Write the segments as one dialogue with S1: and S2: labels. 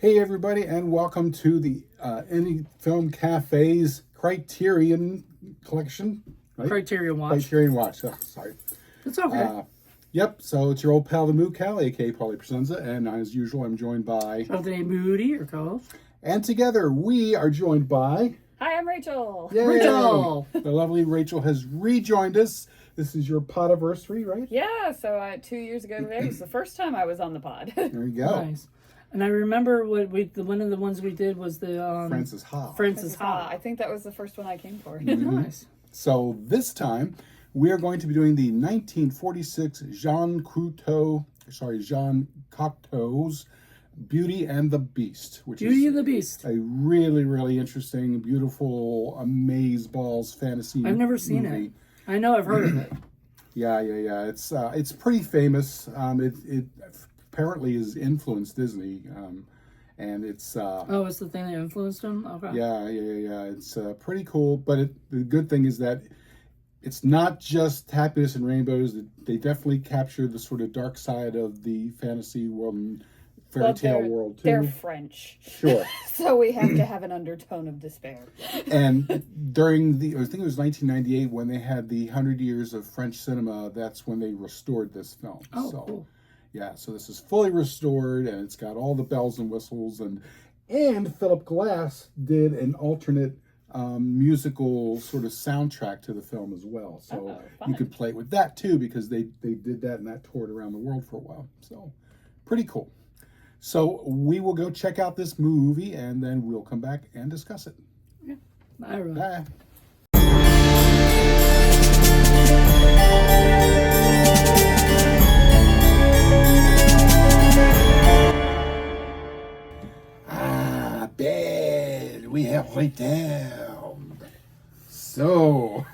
S1: Hey everybody, and welcome to the Indie Film Cafe's Criterion Collection. Right?
S2: Criterion Watch.
S1: Criterion Watch. Oh, sorry.
S2: It's okay.
S1: Yep. So it's your old pal, the Moo Cal, aka Presenza, and as usual, I'm joined by
S2: Moody, your co-host.
S1: And together we are joined by.
S3: Hi, I'm Rachel.
S1: Yay!
S2: Rachel.
S1: The lovely Rachel has rejoined us. This is your podiversary, right?
S3: Yeah. So 2 years ago today was the first time I was on the pod.
S1: There you go.
S2: Nice. And I remember one of the ones we did was the
S1: Francis Ha.
S2: Francis Ha.
S3: I think that was the first one I came for.
S2: Nice.
S1: So this time we are going to be doing the 1946 Jean Cocteau's Beauty and the Beast, which
S2: Beauty
S1: is
S2: and the Beast.
S1: a really, really interesting, beautiful, amazeballs fantasy movie.
S2: I've never seen it. I know I've heard of it.
S1: Yeah. It's pretty famous. It apparently has influenced Disney, and it's
S2: It's the thing that influenced him? Okay.
S1: yeah. It's pretty cool. But the good thing is that it's not just happiness and rainbows. They definitely capture the sort of dark side of the fantasy world and fairy tale world too.
S3: They're French.
S1: Sure.
S3: So we have to have an undertone of despair.
S1: And during I think it was 1998 when they had the 100 Years of French Cinema, that's when they restored this film.
S2: Oh,
S1: so,
S2: cool.
S1: Yeah, so this is fully restored, and it's got all the bells and whistles, and Philip Glass did an alternate musical sort of soundtrack to the film as well. So you could play with that too, because they did that and that toured around the world for a while. So pretty cool. So we will go check out this movie, and then we'll come back and discuss it.
S2: Yeah. All right.
S1: Bye. Bed. We have right down. So,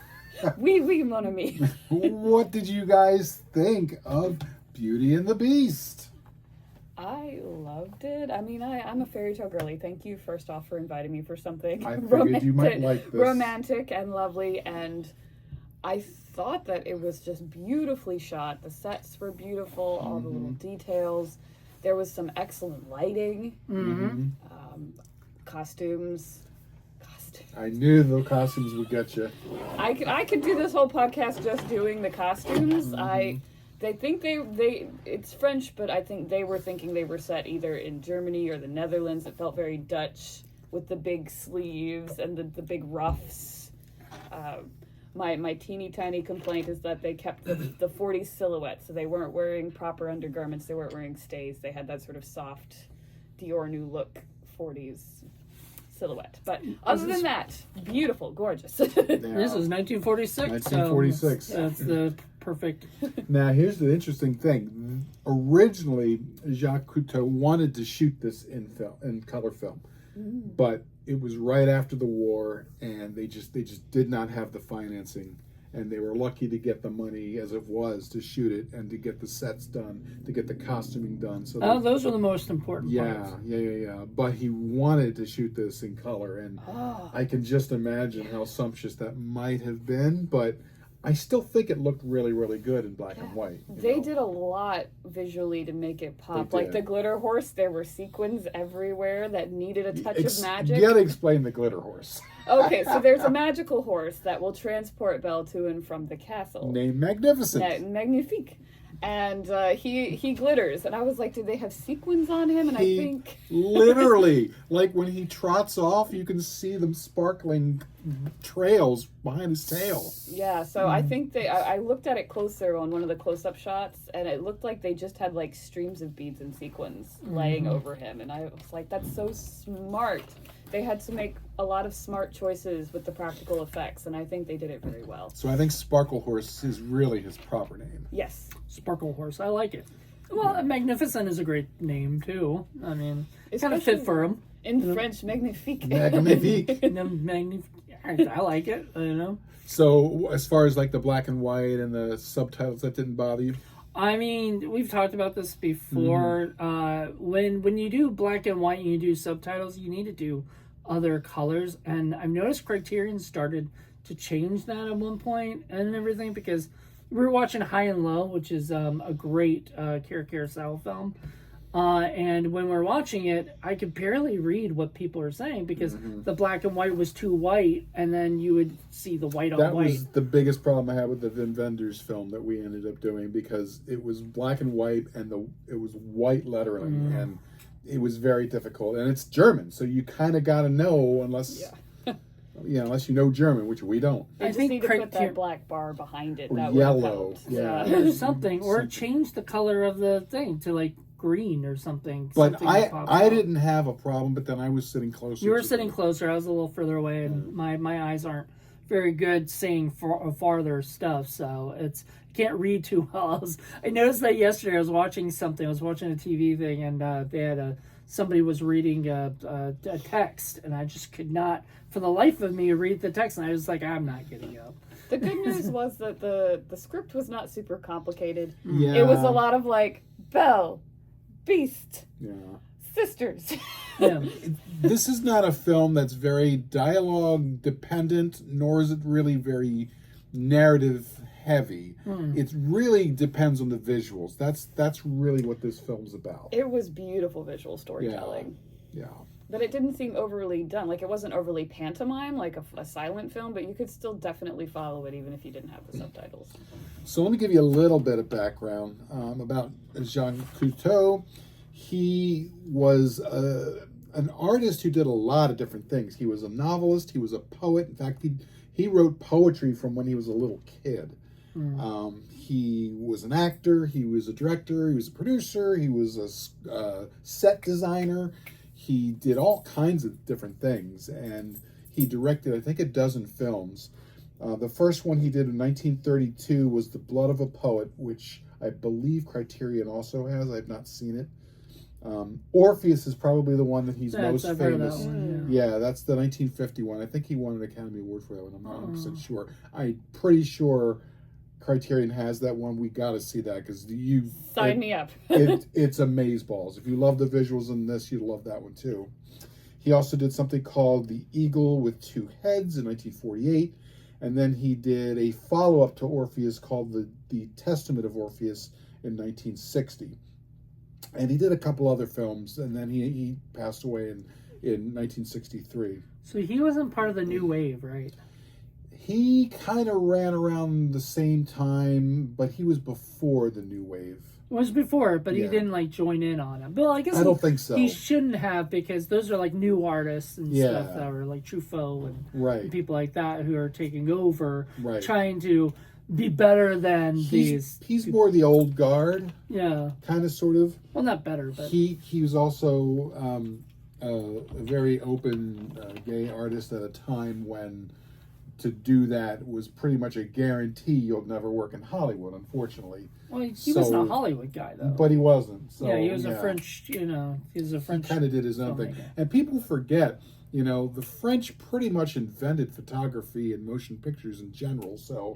S3: Oui, mon ami.
S1: what did you guys think of Beauty and the Beast?
S3: I loved it. I mean, I'm a fairy tale girly. Thank you, first off, for inviting me for something
S1: I figured you might like this.
S3: romantic and lovely. And I thought that it was just beautifully shot. The sets were beautiful, all the little details. There was some excellent lighting. Costumes.
S1: I knew the costumes would get you.
S3: I could do this whole podcast just doing the costumes. They think it's French, but I think they were thinking they were set either in Germany or the Netherlands. It felt very Dutch with the big sleeves and the big ruffs. My teeny tiny complaint is that they kept the 40s silhouette, so they weren't wearing proper undergarments. They weren't wearing stays. They had that sort of soft Dior New Look 40s silhouette. But other than that, beautiful, gorgeous.
S2: This is 1946.
S1: 1946.
S2: So that's the perfect.
S1: Now, here's the interesting thing. Originally, Jacques Cousteau wanted to shoot this in color film, but it was right after the war, and they just did not have the financing, and they were lucky to get the money as it was to shoot it and to get the sets done, to get the costuming done. So
S2: those are the most important parts.
S1: Yeah. But he wanted to shoot this in color, and I can just imagine how sumptuous that might have been, but I still think it looked really, really good in black and white.
S3: They did a lot visually to make it pop. Like the glitter horse, there were sequins everywhere that needed a touch of magic.
S1: You gotta explain the glitter horse.
S3: Okay, so there's a magical horse that will transport Belle to and from the castle.
S1: Named Magnificent.
S3: Magnifique. And he glitters. And I was like, did they have sequins on him? And I think...
S1: literally, like when he trots off, you can see them sparkling trails behind his tail.
S3: Yeah, so I think I looked at it closer on one of the close-up shots, and it looked like they just had like streams of beads and sequins laying over him. And I was like, that's so smart. They had to make a lot of smart choices with the practical effects, and I think they did it very well.
S1: So I think Sparkle Horse is really his proper name.
S3: Yes.
S2: Sparkle Horse. I like it. Well, Magnificent is a great name, too. I mean, it's kind of fit for him.
S3: In French, magnifique.
S1: Magnifique.
S2: I like it, you know.
S1: So as far as like the black and white and the subtitles, that didn't bother you?
S2: I mean, we've talked about this before. When you do black and white and you do subtitles, you need to do other colors. And I've noticed Criterion started to change that at one point and everything, because we were watching High and Low, which is a great carousel film. And when we're watching it, I could barely read what people are saying because the black and white was too white, and then you would see the white on
S1: That
S2: white.
S1: was the biggest problem I had with the Wim Wenders film that we ended up doing, because it was black and white and it was white lettering, and it was very difficult. And it's German, so you kind of got to know, unless unless you know German, which we don't.
S3: They just need to put that black bar behind it.
S1: Or
S3: that
S1: yellow,
S3: would help.
S2: Or something, or change the color of the thing to like green or something.
S1: But
S2: something
S1: I didn't have a problem, but then I was sitting closer.
S2: You were sitting closer. I was a little further away, and my eyes aren't very good seeing farther stuff, so it's can't read too well. I noticed that yesterday. I was watching something. I was watching a TV thing, and they had somebody was reading a text, and I just could not, for the life of me, read the text, and I was like, I'm not getting up.
S3: The good news was that the script was not super complicated.
S1: Yeah.
S3: It was a lot of like Belle, Beast, sisters.
S2: Yeah.
S1: This is not a film that's very dialogue dependent, nor is it really very narrative heavy. It really depends on the visuals. That's really what this film's about.
S3: It was beautiful visual storytelling.
S1: Yeah.
S3: But it didn't seem overly done. Like, it wasn't overly pantomime, like a silent film, but you could still definitely follow it even if you didn't have the subtitles.
S1: So let me give you a little bit of background about Jean Cousteau. He was an artist who did a lot of different things. He was a novelist. He was a poet. In fact, he wrote poetry from when he was a little kid. He was an actor. He was a director. He was a producer. He was a set designer. He did all kinds of different things, and he directed, I think, a dozen films. The first one he did in 1932 was The Blood of a Poet, which I believe Criterion also has. I've not seen it. Orpheus is probably the one that he's most
S2: I've
S1: famous.
S2: heard of that one,
S1: yeah, that's the 1951. I think he won an Academy Award for that one. I'm not 100% sure. I'm pretty sure Criterion has that one. We got to see that, because
S3: Sign me up.
S1: it's amazeballs. If you love the visuals in this, you'll love that one too. He also did something called The Eagle with Two Heads in 1948, and then he did a follow-up to Orpheus called the Testament of Orpheus in 1960. And he did a couple other films, and then he passed away in 1963.
S2: So he wasn't part of the new wave, right?
S1: He kind of ran around the same time, but he was before the new wave.
S2: It was before, but he didn't like join in on it. But I guess
S1: I don't think so.
S2: He shouldn't have, because those are like new artists and stuff that were like Truffaut and people like that who are taking over, trying to be better than these.
S1: He's more the old guard.
S2: Yeah.
S1: Kind of, sort of.
S2: Well, not better, but
S1: he was also a very open gay artist at a time when to do that was pretty much a guarantee you'll never work in Hollywood, unfortunately.
S2: Well, he wasn't a Hollywood guy, though.
S1: But he wasn't. So,
S2: he was a French, he was a French.
S1: He kind of did his own thing. And people forget, the French pretty much invented photography and motion pictures in general. So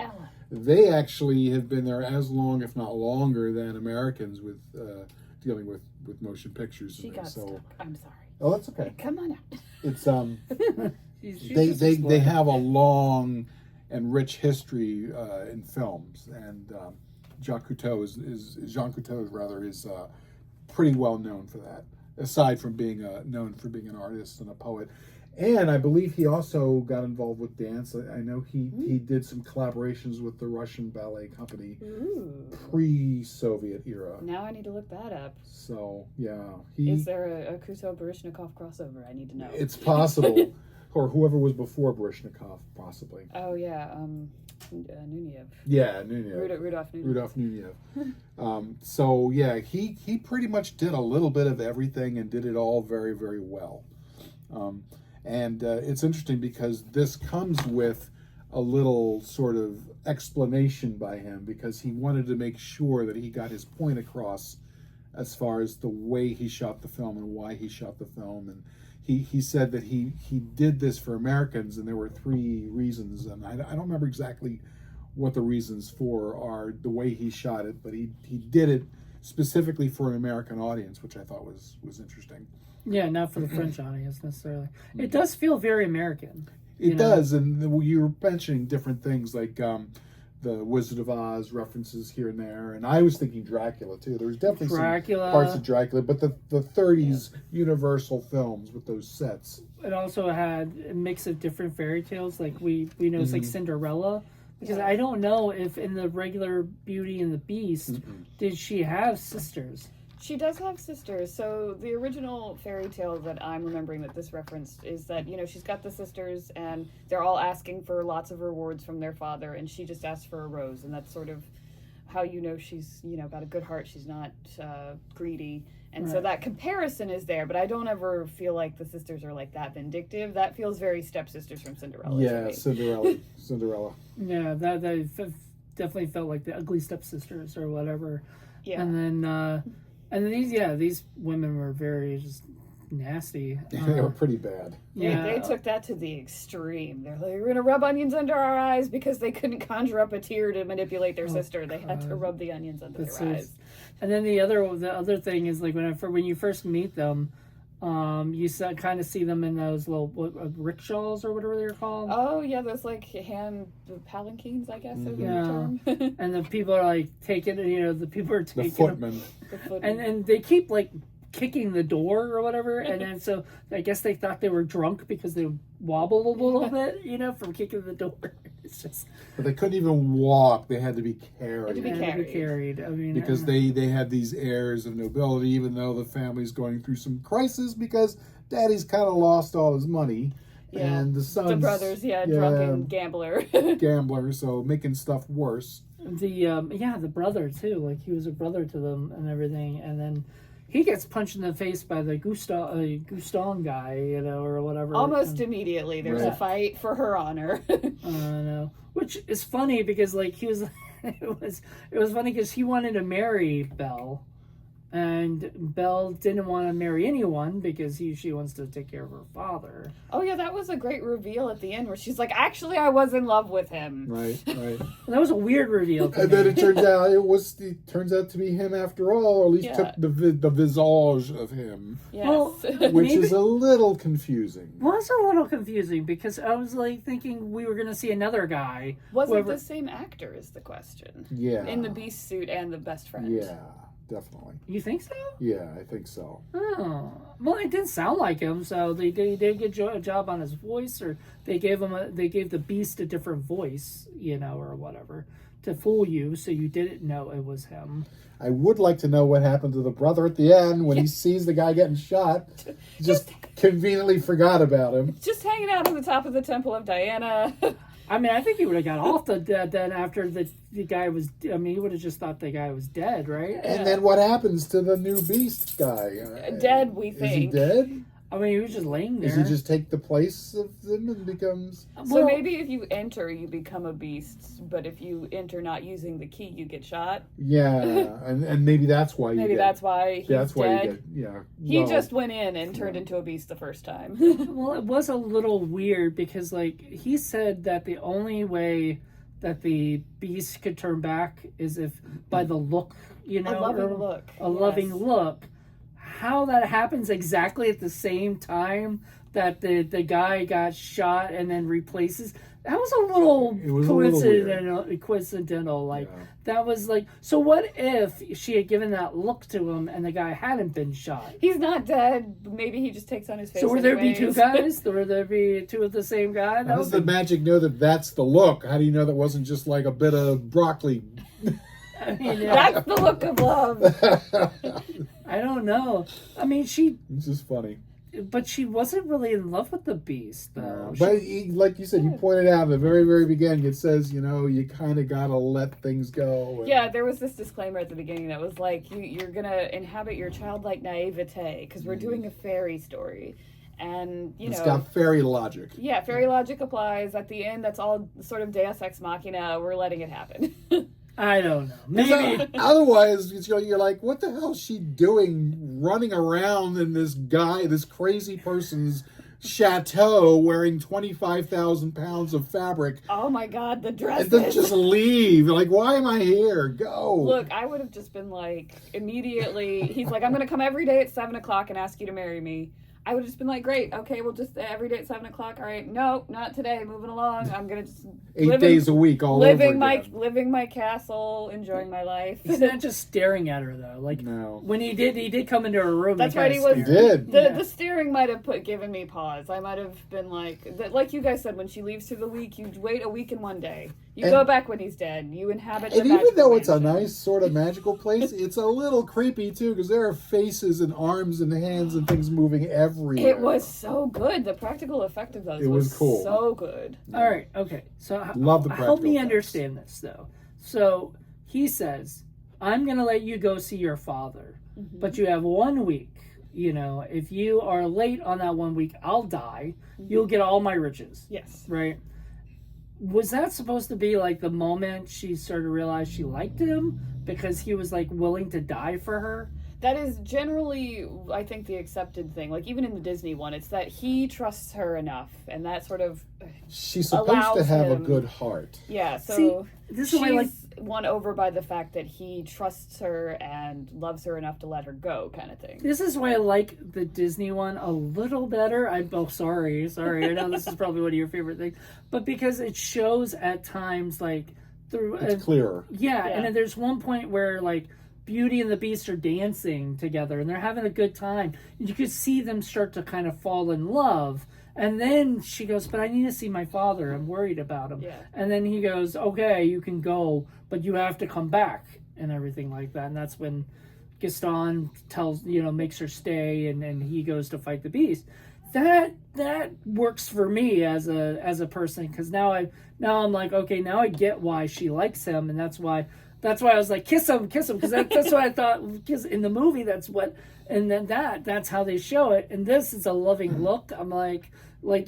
S1: they actually have been there as long, if not longer, than Americans with dealing with motion pictures.
S3: She got stuck. I'm sorry.
S1: Oh, that's okay.
S3: Come on out.
S1: It's they have a long and rich history in films, and Jean Cousteau is pretty well known for that. Aside from being known for being an artist and a poet, and I believe he also got involved with dance. I know he did some collaborations with the Russian ballet company pre-Soviet era.
S3: Now I need to look that up.
S1: So yeah,
S3: is there a Cousteau-Baryshnikov crossover? I need to know.
S1: It's possible. Or whoever was before Baryshnikov, possibly.
S3: Oh, yeah. Nuniev.
S1: Yeah, Nuniev.
S3: Rudolph Nuniev.
S1: Rudolph Nuniev. So, yeah, he pretty much did a little bit of everything and did it all very, very well. And it's interesting because this comes with a little sort of explanation by him, because he wanted to make sure that he got his point across as far as the way he shot the film and why he shot the film. And he said that he did this for Americans, and there were 3 reasons, and I don't remember exactly what the reasons for are, the way he shot it, but he did it specifically for an American audience, which I thought was interesting.
S2: Yeah, not for the French audience necessarily. It does feel very American.
S1: It does, and you were mentioning different things like Wizard of Oz references here and there, and I was thinking Dracula too. There was definitely
S2: Dracula.
S1: some parts of Dracula, but the 30s Universal films with those sets.
S2: It also had a mix of different fairy tales, like we know it's like Cinderella. Because I don't know if in the regular Beauty and the Beast, did she have sisters?
S3: She does have sisters. So the original fairy tale that I'm remembering that this referenced is that, she's got the sisters and they're all asking for lots of rewards from their father, and she just asks for a rose. And that's sort of how she's, got a good heart. She's not greedy. And so that comparison is there, but I don't ever feel like the sisters are like that vindictive. That feels very stepsisters from Cinderella.
S1: Yeah, Cinderella.
S2: Yeah, that definitely felt like the ugly stepsisters or whatever.
S3: Yeah.
S2: And then these women were very just nasty.
S1: They were pretty bad.
S3: Yeah, they took that to the extreme. They're like, we're going to rub onions under our eyes because they couldn't conjure up a tear to manipulate their sister. They had to rub the onions under their eyes.
S2: And then the other thing is like when you first meet them, you kind of see them in those little rickshaws or whatever they're called.
S3: Oh yeah, those like hand palanquins, I guess. Is the term.
S2: And the people are like taking, the people are taking
S1: the footmen.
S2: And they keep like kicking the door or whatever, and then so I guess they thought they were drunk because they wobbled a little bit, from kicking the door. It's just.
S1: But they couldn't even walk; they had to be carried.
S2: They had to be carried. I mean,
S1: because they had these airs of nobility, even though the family's going through some crisis because Daddy's kind of lost all his money, and the sons,
S3: the brothers, drunken gambler,
S1: so making stuff worse.
S2: The brother too, like he was a brother to them and everything, and then. He gets punched in the face by the Gaston guy, or whatever.
S3: Almost immediately, there's a fight for her honor.
S2: I know, which is funny because like he was, it was funny because he wanted to marry Belle, and Belle didn't want to marry anyone because she wants to take care of her father.
S3: Oh yeah, that was a great reveal at the end where she's like, "Actually, I was in love with him."
S1: Right.
S2: That was a weird reveal.
S1: And then it turns out to be him after all, or at least took the visage of him.
S3: Yes.
S2: Well,
S1: which is a little confusing.
S2: Was a little confusing because I was like thinking we were going to see another guy.
S3: Was it the same actor is the question.
S1: Yeah.
S3: In the beast suit and the best friend.
S1: Yeah. Definitely.
S2: You think so?
S1: Yeah, I think so.
S2: Oh, well, it didn't sound like him, so they did a good job on his voice, or they gave the beast a different voice, or whatever, to fool you, so you didn't know it was him.
S1: I would like to know what happened to the brother at the end when he sees the guy getting shot. Just conveniently forgot about him.
S3: Just hanging out at the top of the Temple of Diana.
S2: I mean, I think he would have got off then after the guy was. I mean, he would have just thought the guy was dead, right?
S1: And then what happens to the new beast guy?
S3: Dead, we think.
S1: Is he dead?
S2: I mean, he was just laying there.
S1: Does he just take the place of them and becomes...
S3: So maybe if you enter, you become a beast, but if you enter not using the key, you get shot?
S1: Yeah, and maybe that's why
S3: that's why he's dead. He
S1: Well,
S3: just went in and turned into a beast the first time.
S2: Well, it was a little weird because, like, he said that the only way that the beast could turn back is if by the look,
S3: A loving look.
S2: A loving look. How that happens exactly at the same time that the guy got shot and then replaces, that was a little coincidental. Like, that was like, so what if she had given that look to him and the guy hadn't been shot?
S3: He's not dead. Maybe he just takes on his face.
S2: So would there be two guys? Would there be two of the same guy?
S1: How does the magic know that that's the look? How do you know that wasn't just like a bit of broccoli?
S2: I mean,
S3: that's the look of love.
S2: I don't know. I mean,
S1: It's just funny.
S2: But she wasn't really in love with the beast, though.
S1: But like you said, you pointed out at the very, very beginning, it says, you kind of got to let things go.
S3: Yeah, there was this disclaimer at the beginning that was like, you're going to inhabit your childlike naivete because we're doing a fairy story. And,
S1: it's got fairy logic.
S3: Yeah, fairy logic applies. At the end, that's all sort of Deus Ex Machina. We're letting it happen.
S2: I don't know. Maybe.
S1: Otherwise, you're like, what the hell is she doing running around in this crazy person's chateau wearing 25,000 pounds of fabric?
S3: Oh my God, the dresses.
S1: And then just leave. Like, why am I here? Go.
S3: Look, I would have just been like, immediately, he's like, I'm going to come every day at 7 o'clock and ask you to marry me. I would have just been like, great, okay, we'll just every day at 7 o'clock. All right, no, not today. Moving along. I'm gonna just
S1: 8 days a week, all over
S3: living
S1: again.
S3: living my castle, enjoying my life.
S2: He's not just staring at her though. Like
S1: No.
S2: when he did come into her room.
S3: That's
S2: he
S3: right.
S2: kinda
S3: He was.
S2: stared.
S1: He did.
S3: The staring might have given me pause. I might have been like you guys said, when she leaves through the week, you wait a week and 1 day. You go back when he's dead. You inhabit. The
S1: And even
S3: magical
S1: though it's a
S3: mansion.
S1: nice sort of magical place, it's a little creepy too, because there are faces and arms and hands and things moving everywhere.
S3: It was so good. The practical effect of those
S1: It was cool.
S3: So good.
S2: All right, okay. So
S1: Love the
S2: help me
S1: practical
S2: understand this though. So he says, "I'm going to let you go see your father, but you have 1 week. You know, if you are late on that 1 week, I'll die. You'll get all my riches."
S3: Yes.
S2: Right? Was that supposed to be like the moment she started to realize she liked him because he was like willing to die for her?
S3: That is generally, I think, the accepted thing. Like, even in the Disney one, it's that he trusts her enough, and that sort of,
S1: She's supposed to
S3: allows
S1: have a
S3: him-
S1: good heart.
S3: yeah, so
S2: See, this is why I like.
S3: she's won over by the fact that he trusts her and loves her enough to let her go, kind of thing.
S2: This is why I like the Disney one a little better. Sorry. I know this is probably one of your favorite things, but because it shows at times like through.
S1: It's clearer.
S2: Yeah,
S3: Yeah.
S2: and then there's one point where like Beauty and the Beast are dancing together and they're having a good time. And you could see them start to kind of fall in love. And then she goes, "But I need to see my father. I'm worried about him."
S3: Yeah.
S2: And then he goes, "Okay, you can go, but you have to come back," and everything like that. And that's when Gaston makes her stay, and he goes to fight the Beast. That works for me as a person, because now I'm like, okay, now I get why she likes him, and that's why I was like, kiss him, because that's what I thought. Because in the movie, that's what, and then that's how they show it. And this is a loving look. I'm like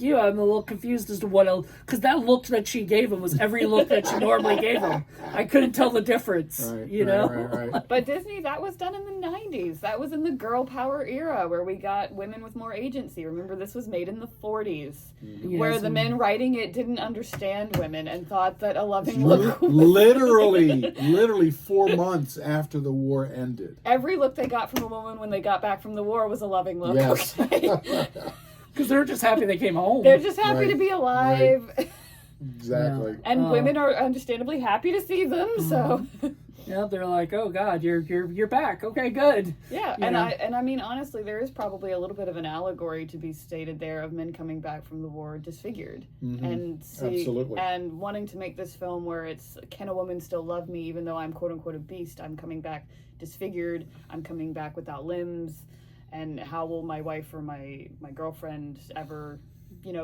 S2: you, I'm a little confused as to what else, because that look that she gave him was every look that she normally gave him. I couldn't tell the difference,
S1: Right.
S3: But Disney, that was done in the 90s. That was in the girl power era where we got women with more agency. Remember, this was made in the 40s, where
S2: Yes,
S3: the
S2: and-
S3: men writing it didn't understand women and thought that a loving look was...
S1: literally 4 months after the war ended.
S3: Every look they got from a woman when they got back from the war was a loving look.
S1: Yes.
S3: Okay?
S2: Because they're just happy they came home.
S3: They're just happy
S1: Right,
S3: to be alive.
S1: Exactly.
S3: And women are understandably happy to see them, so...
S2: Yeah, they're like, "Oh God, you're back. Okay, good."
S3: Yeah,
S2: You
S3: and
S2: know?
S3: I mean, honestly, there is probably a little bit of an allegory to be stated there of men coming back from the war disfigured and
S1: Absolutely.
S3: and wanting to make this film where it's, can a woman still love me even though I'm quote unquote a beast? I'm coming back disfigured. I'm coming back without limbs, and how will my wife or my girlfriend ever,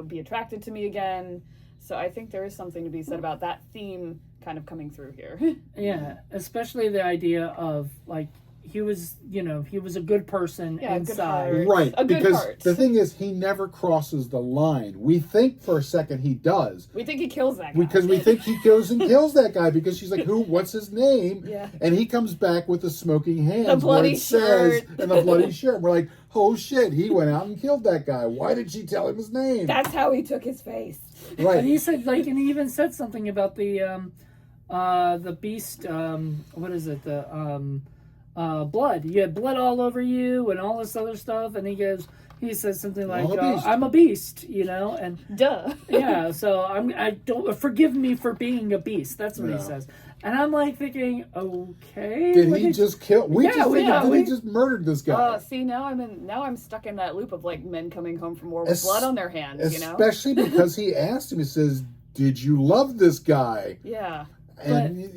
S3: be attracted to me again? So I think there is something to be said about that theme kind of coming through here.
S2: Yeah, especially the idea of like he was a good person
S3: Yeah, a good
S2: inside.
S3: heart.
S1: Right,
S3: A good
S1: because
S3: heart.
S1: the thing is, he never crosses the line. We think for a second he does,
S3: We think he kills that guy.
S1: because we think he goes and kills that guy, because she's like, what's his name?
S3: Yeah.
S1: And he comes back with the smoking hands,
S3: The bloody
S1: where it says,
S3: shirt.
S1: and the bloody shirt. We're like, oh shit, he went out and killed that guy. Why did she tell him his name?
S3: That's how he took his face.
S2: And
S1: Right.
S2: he said and he even said something about the beast. What is it? The blood. You had blood all over you and all this other stuff. And he says something like,
S1: I'm a beast.
S2: "I'm a beast," and
S3: Duh.
S2: yeah. So I don't forgive me for being a beast. That's what
S1: Yeah.
S2: he says. And I'm like thinking, okay,
S1: Did
S2: what
S1: he just kill? We
S2: Yeah,
S1: just think
S2: yeah,
S1: that
S2: we-
S1: he just murdered this guy.
S3: See, now I'm stuck in that loop of like men coming home from war with blood on their hands,
S1: Especially because he asked him, he says, did you love this guy?
S3: Yeah.
S1: And,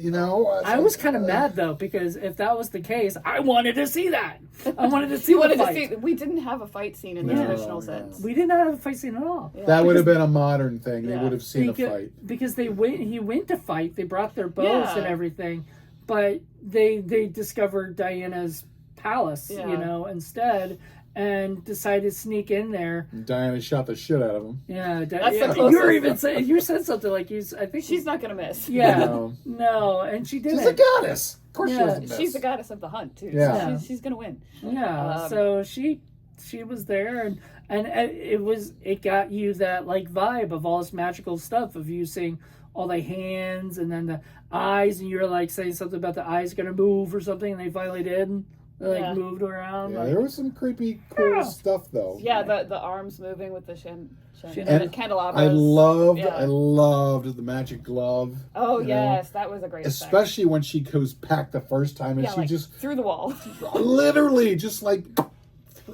S2: I was kind of mad though, because if that was the case, I wanted to see that. I wanted to see
S3: We
S2: what
S3: wanted
S2: the
S3: to
S2: fight.
S3: see. We didn't have a fight scene in the
S1: No,
S3: traditional
S1: no.
S3: sense.
S2: We did not have a fight scene at all.
S1: That would have been a modern thing. They
S3: Yeah.
S1: would have seen a
S2: Because-
S1: fight.
S2: Because he went to fight. They brought their bows
S3: Yeah.
S2: and everything, but they discovered Diana's palace,
S3: Yeah.
S2: instead, and decided to sneak in there.
S1: Diana shot the shit out of him.
S2: Yeah,
S3: That's the
S2: you
S3: closest.
S2: were even saying, you said something like I think
S3: She's not gonna miss.
S2: Yeah,
S1: No.
S2: and she didn't.
S1: She's a goddess. Of course
S2: Yeah.
S1: she doesn't miss.
S3: She's the goddess of the hunt too.
S1: Yeah.
S3: So she's gonna win.
S2: Yeah, so she was there, and it got you that like vibe of all this magical stuff of you seeing all the hands and then the eyes, and you were like saying something about the eyes gonna move or something, and they finally did. They,
S3: Yeah.
S2: moved around.
S1: Yeah,
S2: like,
S1: there was some creepy, cool
S2: Yeah.
S1: stuff though.
S3: Yeah, the arms moving with the
S2: And
S3: candelabras.
S1: I
S3: Yeah.
S1: loved the magic glove.
S3: Oh
S1: you know?
S3: yes, that was a great effect.
S1: Especially when she goes back the first time and
S3: Yeah,
S1: she
S3: like,
S1: just
S3: through the wall.
S1: literally just like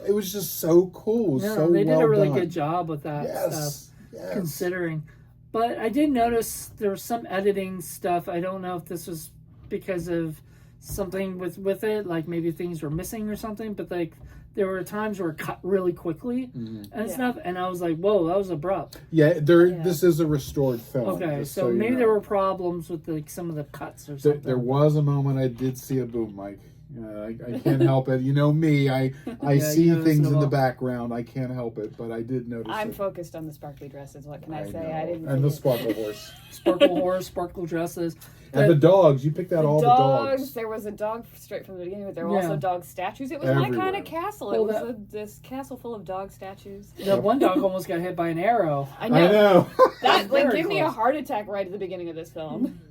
S1: it was just so cool.
S2: Yeah,
S1: so
S2: they did
S1: well
S2: a really
S1: done.
S2: good job with that stuff.
S1: Yes.
S2: Considering. But I did notice there was some editing stuff. I don't know if this was because of something with it, like maybe things were missing or something, but like there were times where it cut really quickly and stuff, and I was like, whoa, that was abrupt.
S1: Yeah, this is a restored film.
S2: Okay,
S1: just
S2: so
S1: you
S2: maybe
S1: know.
S2: there were problems with like some of the cuts or something.
S1: There was a moment I did see a boom mic. I can't help it. You know me. I see
S2: you notice
S1: things
S2: them
S1: in the
S2: all.
S1: background. I can't help it, but I did notice
S3: I'm
S1: it.
S3: focused on the sparkly dresses. What can I say?
S1: know.
S3: I didn't.
S1: And
S3: see
S1: the
S3: it.
S1: sparkle horse.
S2: Sparkle horse, sparkle dresses.
S1: And the dogs. You picked out all the dogs.
S3: There was a dog straight from the beginning, but there were
S2: Yeah.
S3: also dog statues. It was my kind
S1: Everywhere.
S3: of castle.
S2: Well,
S3: It was this castle full of dog statues.
S2: The one dog almost got hit by an arrow.
S3: I
S1: I
S3: know.
S1: know.
S3: That like
S2: Very
S3: gave me a
S2: close.
S3: heart attack right at the beginning of this film.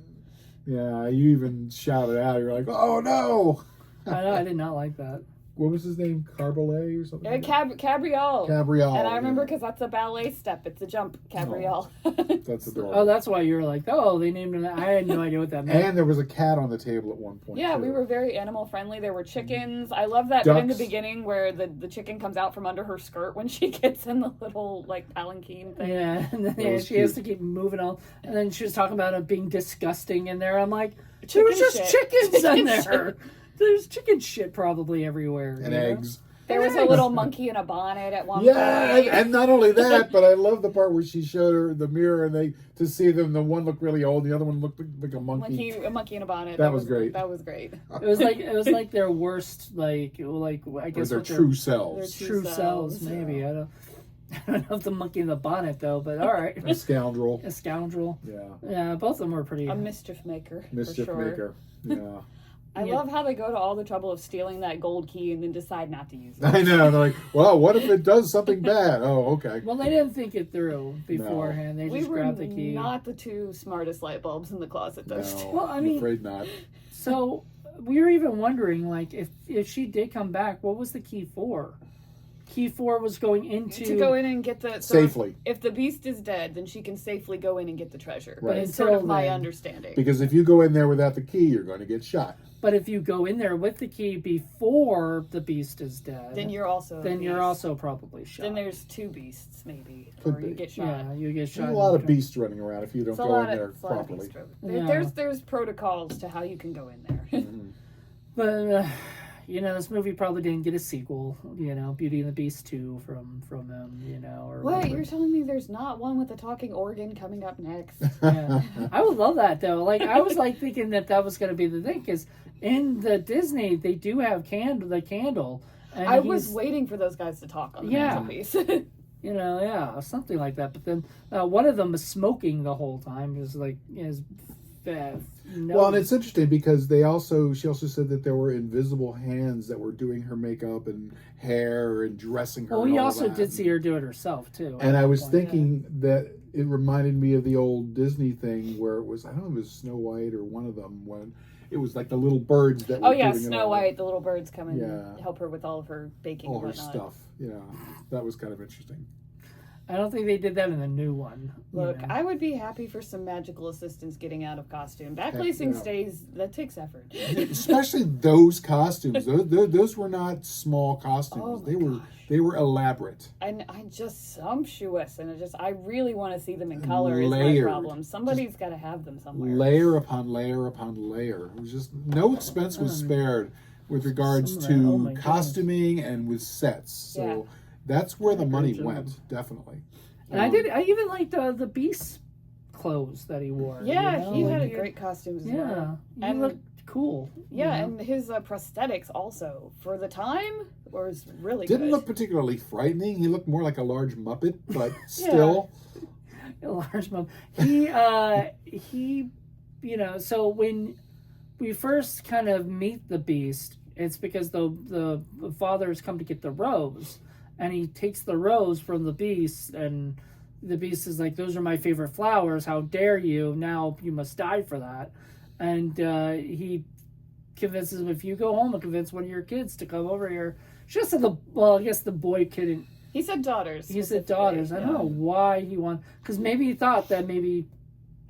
S1: Yeah, you even shouted out. You're like, "Oh no!"
S2: I know, I did not like that.
S1: What was his name? Carbolet or something?
S3: Cabriole.
S1: Cabriole.
S3: And I remember
S1: yeah.
S3: because that's a ballet step. It's a jump. Cabriole.
S1: That's adorable.
S2: Oh, that's why you were like, oh, they named him. I had no idea what that meant.
S1: And there was a cat on the table at one point.
S3: Yeah,
S1: too.
S3: we were very animal friendly. There were chickens. I love that bit in the
S1: Ducks.
S3: beginning where the chicken comes out from under her skirt when she gets in the little like palanquin thing.
S2: Yeah, and then
S1: That was
S2: she has to
S1: cute.
S2: keep moving on. And then she was talking about it being disgusting in there. I'm like, there
S3: Chicken
S2: was just
S3: shit.
S2: chickens in
S3: Chicken
S2: there. There's chicken shit probably everywhere.
S1: And
S2: you know?
S1: eggs.
S3: There was a little monkey in a bonnet at one
S1: Yeah,
S3: point.
S1: and not only that, but I love the part where she showed her the mirror and they to see them. The one looked really old, the other one looked like a monkey.
S3: A monkey in a bonnet.
S1: That was great.
S3: That was great.
S2: It was like their worst, like I
S1: Or
S2: guess
S1: their
S2: what
S1: true
S2: their
S1: selves.
S2: true selves. Maybe I don't know if the monkey in the bonnet though, but all right,
S1: A scoundrel.
S2: a scoundrel.
S1: Yeah.
S2: Yeah, both of them were pretty.
S3: A mischief maker.
S1: Mischief
S3: for sure.
S1: maker. Yeah.
S3: I
S2: Yeah.
S3: love how they go to all the trouble of stealing that gold key and then decide not to use it.
S1: I know. They're like, well, what if it does something bad? Oh, okay.
S2: Well, they didn't think it through beforehand. They
S3: We
S2: just
S3: were
S2: grabbed the key.
S3: not the two smartest light bulbs in the closet, those two.
S1: No,
S2: Well, I
S1: I'm
S2: mean-
S1: afraid not.
S2: So we were even wondering, like, if she did come back, what was the key for? Key 4 was going into
S3: To go in and get the
S1: Safely.
S3: If the beast is dead, then she can safely go in and get the treasure.
S1: Right.
S3: Is sort of
S2: Until
S3: my
S2: then.
S3: understanding.
S1: Because if you go in there without the key, you're going to get shot.
S2: But if you go in there with the key before the beast is dead,
S3: Then you're also a
S2: then you're
S3: beast.
S2: also probably shot.
S3: Then there's two beasts maybe,
S1: Could
S3: or you
S1: be.
S3: get shot.
S2: yeah, you get shot.
S1: There's a lot of beasts running around if you don't
S3: It's a
S1: go
S3: lot
S1: in there
S3: of, it's a lot of
S1: properly.
S3: beast
S2: Yeah.
S3: There's protocols to how you can go in there.
S2: But this movie probably didn't get a sequel. Beauty and the Beast 2 from them. Or
S3: What?
S2: whatever.
S3: You're telling me there's not one with a talking organ coming up next?
S2: Yeah. I would love that though. Like I was like thinking that was going to be the thing because in the Disney they do have the candle. And
S3: I was
S2: he's-
S3: wait for those guys to talk on the
S2: Yeah.
S3: mantelpiece.
S2: something like that. But then one of them is smoking the whole time.
S1: Well, and it's interesting because she also said that there were invisible hands that were doing her makeup and hair and dressing her.
S2: Well,
S1: and
S2: we
S1: all
S2: also
S1: that.
S2: did see her do it herself too.
S1: And I was
S2: Point.
S1: thinking that it reminded me of the old Disney thing where it was, I don't know if it was Snow White or one of them, when it was like the little birds that were
S3: Oh yeah,
S1: doing it
S3: Snow
S1: all.
S3: White. The little birds come and
S1: Yeah.
S3: help her with all of her baking
S1: All
S3: and
S1: her
S3: whatnot.
S1: stuff. Yeah, that was kind of interesting.
S2: I don't think they did that in the new one.
S3: Look, I would be happy for some magical assistance getting out of costume. Backplacing
S1: yeah.
S3: stays, that takes effort.
S1: Especially those costumes. Those were not small costumes.
S3: Oh my
S1: they were elaborate.
S3: And I just sumptuous, and I really want to see them in color. Is my
S1: Layered.
S3: problem. Somebody's got to have them somewhere.
S1: Layer upon layer upon layer. It was just no expense was spared with regards
S2: Some of that- oh my
S1: to
S2: goodness.
S1: costuming and with sets. So
S3: Yeah.
S1: that's where the money
S2: job.
S1: went, definitely.
S2: And I even liked the Beast clothes that he wore.
S3: Yeah, he had a
S2: like,
S3: great costume as
S2: Yeah,
S3: well.
S2: he
S3: And-
S2: looked cool.
S3: Yeah,
S2: you know?
S3: and his prosthetics also for the time was really
S1: Didn't
S3: good.
S1: look particularly frightening. He looked more like a large Muppet, but still.
S2: A large mom. He, so when we first kind of meet the Beast, it's because the father's come to get the rose, and he takes the rose from the Beast, and the Beast is like, "Those are my favorite flowers. How dare you? Now you must die for that." And he convinces him, if you go home and convince one of your kids to come over here. She just said I guess the boy couldn't.
S3: He said daughters.
S2: He said daughters. I don't know why he wanted, because maybe he thought that maybe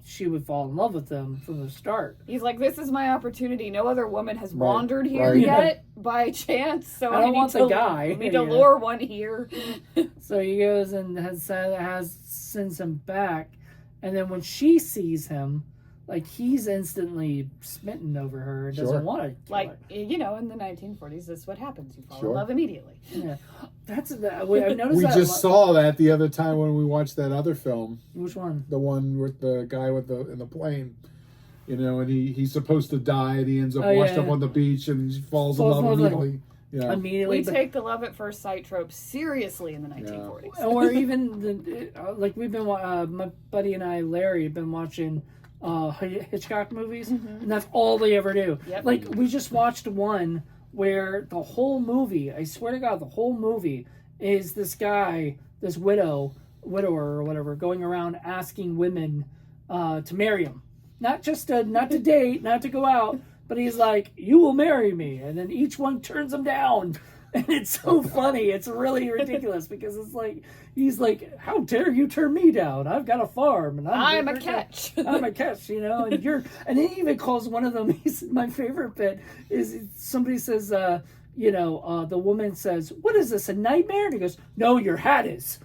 S2: she would fall in love with them from the start.
S3: He's like, this is my opportunity. No other woman has wandered here yet by chance, so
S2: I don't want the guy.
S3: I need to lure one here.
S2: So he goes and sends him back, and then when she sees him, like, he's instantly smitten over her and doesn't want to kill
S3: like
S2: her.
S3: you know, in the 1940s, that's what happens. You fall in love immediately.
S2: Yeah, I've noticed
S1: We
S2: that
S1: just saw that the other time when we watched that other film.
S2: Which one?
S1: The one with the guy in the plane. You know, and he's supposed to die, and he ends up washed up on the beach, and he falls in love immediately. Yeah.
S2: Immediately,
S3: we take the love at first sight trope seriously in the 1940s.
S2: Or even like we've been, my buddy and I, Larry, have been watching Hitchcock movies, and that's all they ever do.
S3: Yep.
S2: Like, we just watched one where the whole movie, I swear to God, the whole movie is this guy, this widower or whatever, going around asking women to marry him. Not to date, not to go out, but he's like, you will marry me. And then each one turns him down. And it's so funny. It's really ridiculous because it's like, he's like, how dare you turn me down? I've got a farm. And
S3: I'm a catch.
S2: I'm a catch, you know, and and he even calls one of them, my favorite bit is somebody says, the woman says, what is this, a nightmare? And he goes, no, your hat is.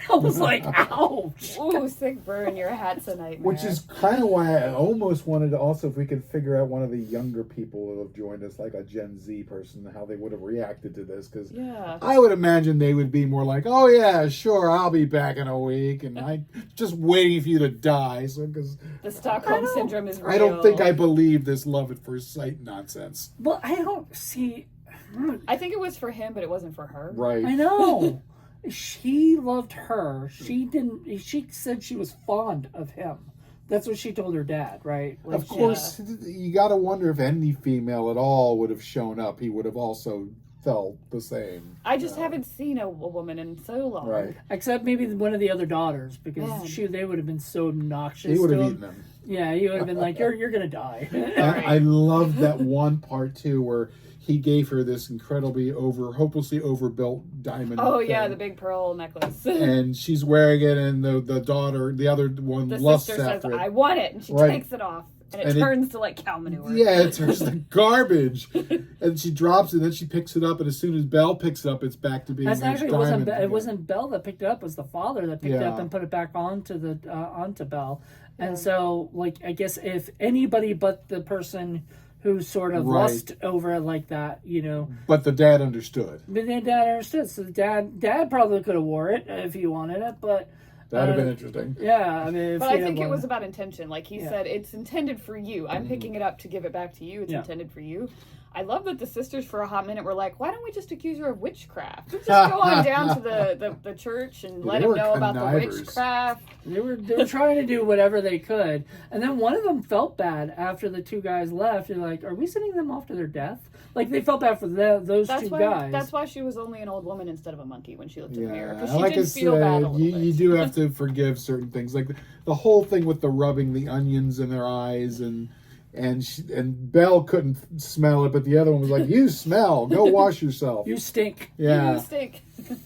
S2: I was like, ouch.
S3: Ooh, sick burn, your hat's a nightmare.
S1: Which is kind of why I almost wanted to also, if we could figure out one of the younger people who have joined us, like a Gen Z person, how they would have reacted to this. Because I would imagine they would be more like, oh yeah, sure, I'll be back in a week. And I'm just waiting for you to die. So, because
S3: the Stockholm Syndrome is real.
S1: I don't think I believe this love at first sight nonsense.
S2: Well, I don't see.
S3: I think it was for him, but it wasn't for her.
S1: Right.
S2: I know. She loved her. She didn't. She said she was fond of him. That's what she told her dad, right? Like,
S1: of course, you got to wonder if any female at all would have shown up. He would have also felt the same.
S3: I just haven't seen a woman in so long.
S1: Right.
S2: Except maybe one of the other daughters, because they would have been so obnoxious.
S1: He would have
S2: to
S1: eaten
S2: him.
S1: them.
S2: Yeah, he would have been like, "You're gonna die."
S1: I love that one part too, where he gave her this hopelessly overbuilt diamond.
S3: Oh
S1: thing.
S3: yeah, the big pearl necklace.
S1: And she's wearing it, and the daughter, the other one, lusts
S3: sister
S1: after
S3: says,
S1: it.
S3: "I want it," and she takes it off, and it turns to like cow manure.
S1: Yeah, it turns to garbage, and she drops it. And then she picks it up, and as soon as Belle picks it up, it's back to being.
S2: That's
S1: this
S2: actually
S1: diamond
S2: it wasn't Belle that picked it up. It was the father that picked it up
S1: Yeah.
S2: and put it back onto Belle. And so, like, I guess if anybody but the person who sort of lust over it like that, you know.
S1: But the dad understood.
S2: But then dad understood. So the dad probably could have wore it if he wanted it, but
S1: That'd have been interesting.
S2: yeah, I mean,
S3: But I think it was about intention. Like he said, it's intended for you. I'm picking it up to give it back to you. It's intended for you. I love that the sisters for a hot minute were like, why don't we just accuse her of witchcraft? Just go on down to the church and let him know about the witchcraft.
S2: They were trying to do whatever they could. And then one of them felt bad after the two guys left. They're like, are we sending them off to their death? Like, they felt bad for those two guys.
S3: That's why she was only an old woman instead of a monkey when she looked in the mirror. Because
S1: like
S3: she did feel bad a little bit.
S1: You do have to forgive certain things. Like the whole thing with the rubbing the onions in their eyes and Belle couldn't smell it, but the other one was like, you smell, go wash yourself.
S2: You stink.
S1: Yeah.
S3: You stink.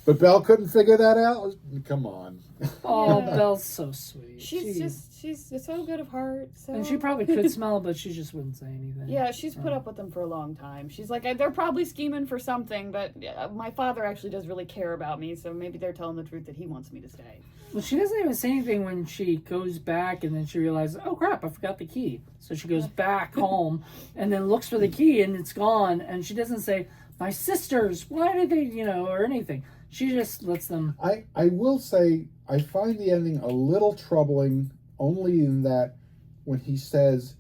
S1: But Belle couldn't figure that out? Come on.
S2: Oh, Belle's so sweet.
S3: She's so good of heart. So.
S2: And she probably could smell, but she just wouldn't say anything.
S3: Yeah, she's put up with them for a long time. She's like, they're probably scheming for something, but my father actually does really care about me, so maybe they're telling the truth that he wants me to stay.
S2: Well, she doesn't even say anything when she goes back, and then she realizes, oh crap, I forgot the key. So she goes back home and then looks for the key, and it's gone. And she doesn't say, my sisters, why did they, or anything. She just lets them.
S1: I will say, I find the ending a little troubling, only in that when he says,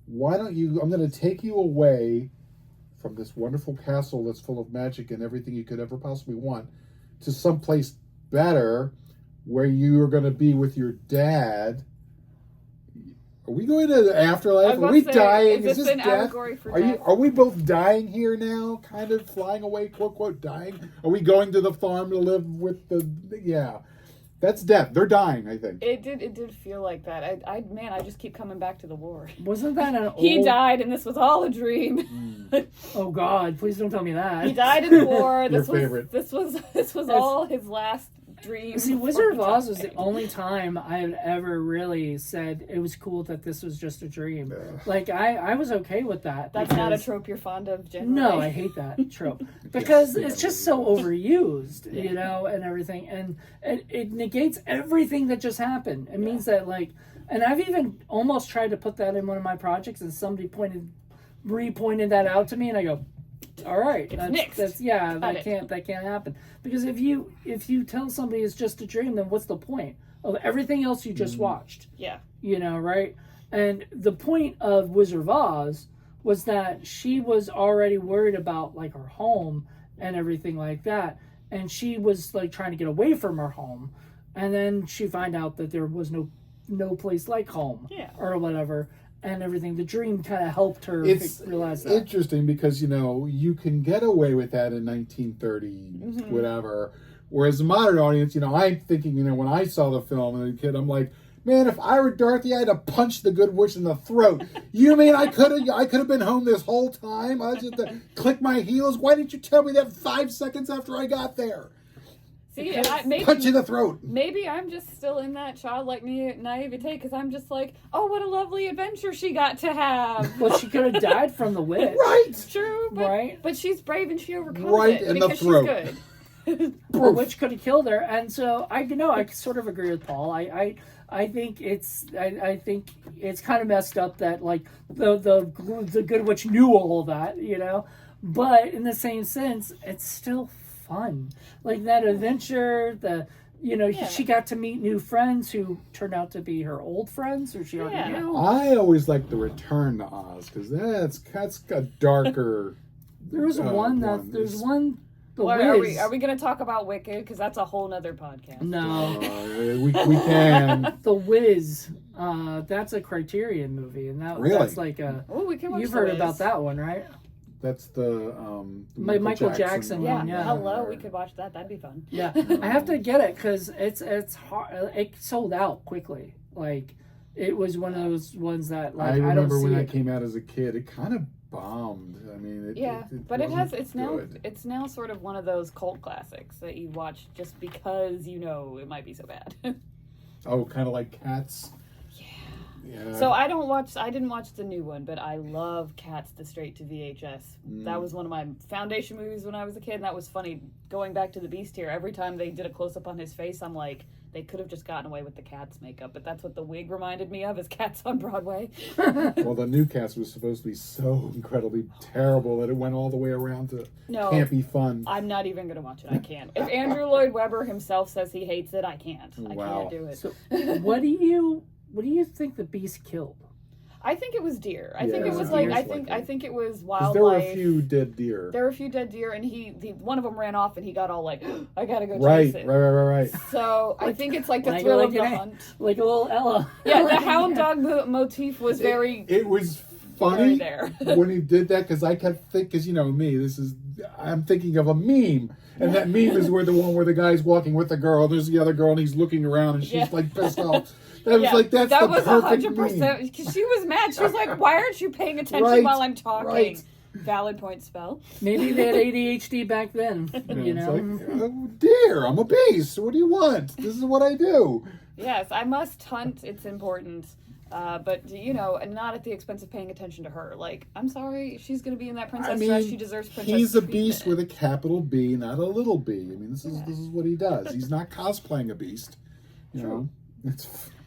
S1: why don't you, I'm going to take you away from this wonderful castle that's full of magic and everything you could ever possibly want to someplace better where you are going to be with your dad. Are we going to the afterlife? Are we dying?
S3: Is this an allegory for death?
S1: Are we both dying here now? Kind of flying away, quote, quote, dying? Are we going to the farm to live with the... Yeah. That's death. They're dying, I think.
S3: It did feel like that. I just keep coming back to the war.
S2: Wasn't that an old...
S3: He died, and this was all a dream.
S2: Oh God! Please don't tell me that.
S3: He died in the war.
S1: Your favorite.
S3: This was all his last dream.
S2: See, Wizard of Oz was the only time I had ever really said it was cool that this was just a dream. Like I was okay with that.
S3: That's not a trope you're fond of, generally.
S2: No, I hate that trope because it's just so overused, you know, and everything, and it negates everything that just happened. It means that, like, and I've even almost tried to put that in one of my projects, and somebody pointed that out to me, and I go, all right,
S3: it's nixed.
S2: That can't happen, because if you tell somebody it's just a dream, then what's the point of everything else you just watched?
S3: Yeah,
S2: you know, right? And the point of Wizard of Oz was that she was already worried about, like, her home and everything like that, and she was, like, trying to get away from her home, and then she found out that there was no place like home, or whatever. And everything. The dream kind of helped her realize that.
S1: It's interesting because, you know, you can get away with that in 1930, whatever. Whereas the modern audience, you know, I'm thinking, you know, when I saw the film as a kid, I'm like, man, if I were Dorothy, I'd have punched the Good Witch in the throat. You mean I could have been home this whole time? I just had to click my heels. Why didn't you tell me that 5 seconds after I got there?
S3: See,
S1: punch in the throat.
S3: Maybe I'm just still in that childlike naivete because I'm just like, oh, what a lovely adventure she got to have.
S2: Well, she could have died from the witch.
S1: Right.
S3: It's true, but she's brave and she overcomes
S1: right
S3: it
S1: in
S3: because
S1: the throat.
S3: she's good.
S2: The witch could have killed her, and so I sort of agree with Paul. I think it's kind of messed up that, like, the Good Witch knew all of that, you know, but in the same sense, it's still fun. Like that adventure, she got to meet new friends who turned out to be her old friends who she already knew.
S1: I always like the Return to Oz because that's got darker.
S2: There's one. The
S3: Wiz. Are we going to talk about Wicked? Because that's a whole nother podcast.
S2: No,
S1: we can.
S2: The Wiz. That's a Criterion movie, and that's like a.
S3: Oh, we can watch.
S2: You've heard about that one, right?
S1: That's the
S2: Michael Jackson one. Yeah.
S3: Hello, we could watch that. That'd be fun.
S2: Yeah, I have to get it because it's hard. It sold out quickly. Like, it was one of those ones that, like, I
S1: remember
S2: don't see
S1: when
S2: it.
S1: that came out as a kid. It kind of bombed. I mean,
S3: it's now sort of one of those cult classics that you watch just because you know it might be so bad.
S1: Oh, kind of like Cats. Yeah.
S3: So I didn't watch the new one, but I love Cats, the straight to VHS. That was one of my foundation movies when I was a kid, and that was funny. Going back to the Beast here, every time they did a close-up on his face, I'm like, they could have just gotten away with the Cats makeup, but that's what the wig reminded me of, is Cats on Broadway.
S1: Well, the new Cats was supposed to be so incredibly terrible that it went all the way around to campy fun.
S3: I'm not even going to watch it. I can't. If Andrew Lloyd Webber himself says he hates it, I can't. I can't do it.
S2: So, what do you think the Beast killed?
S3: I think it was deer. I think it was like I think it was wildlife.
S1: There were a few dead deer.
S3: And he one of them ran off, and he got all like, I gotta go chase it.
S1: Right.
S3: So I think it's like the thrill of the hunt,
S2: like a little Ella.
S3: Yeah, the hound dog motif was very.
S1: It was funny when he did that because I kept thinking, because you know me, I'm thinking of a meme. And that meme is where the guy's walking with the girl, there's the other girl, and he's looking around, and she's like pissed off. That was like, that's the perfect
S3: 100%. Because she was mad. She was like, why aren't you paying attention while I'm talking?
S1: Right.
S3: Valid point, Spell.
S2: Maybe they had ADHD back then. You know?
S1: It's like, oh, dear, I'm a beast. What do you want? This is what I do.
S3: Yes, I must hunt. It's important. But, you know, and not at the expense of paying attention to her. Like, I'm sorry, she's going to be in that princess dress. She deserves princess
S1: he's a
S3: treatment.
S1: beast with a capital B, not a little b. I mean, this is what he does. He's not cosplaying a beast. You know?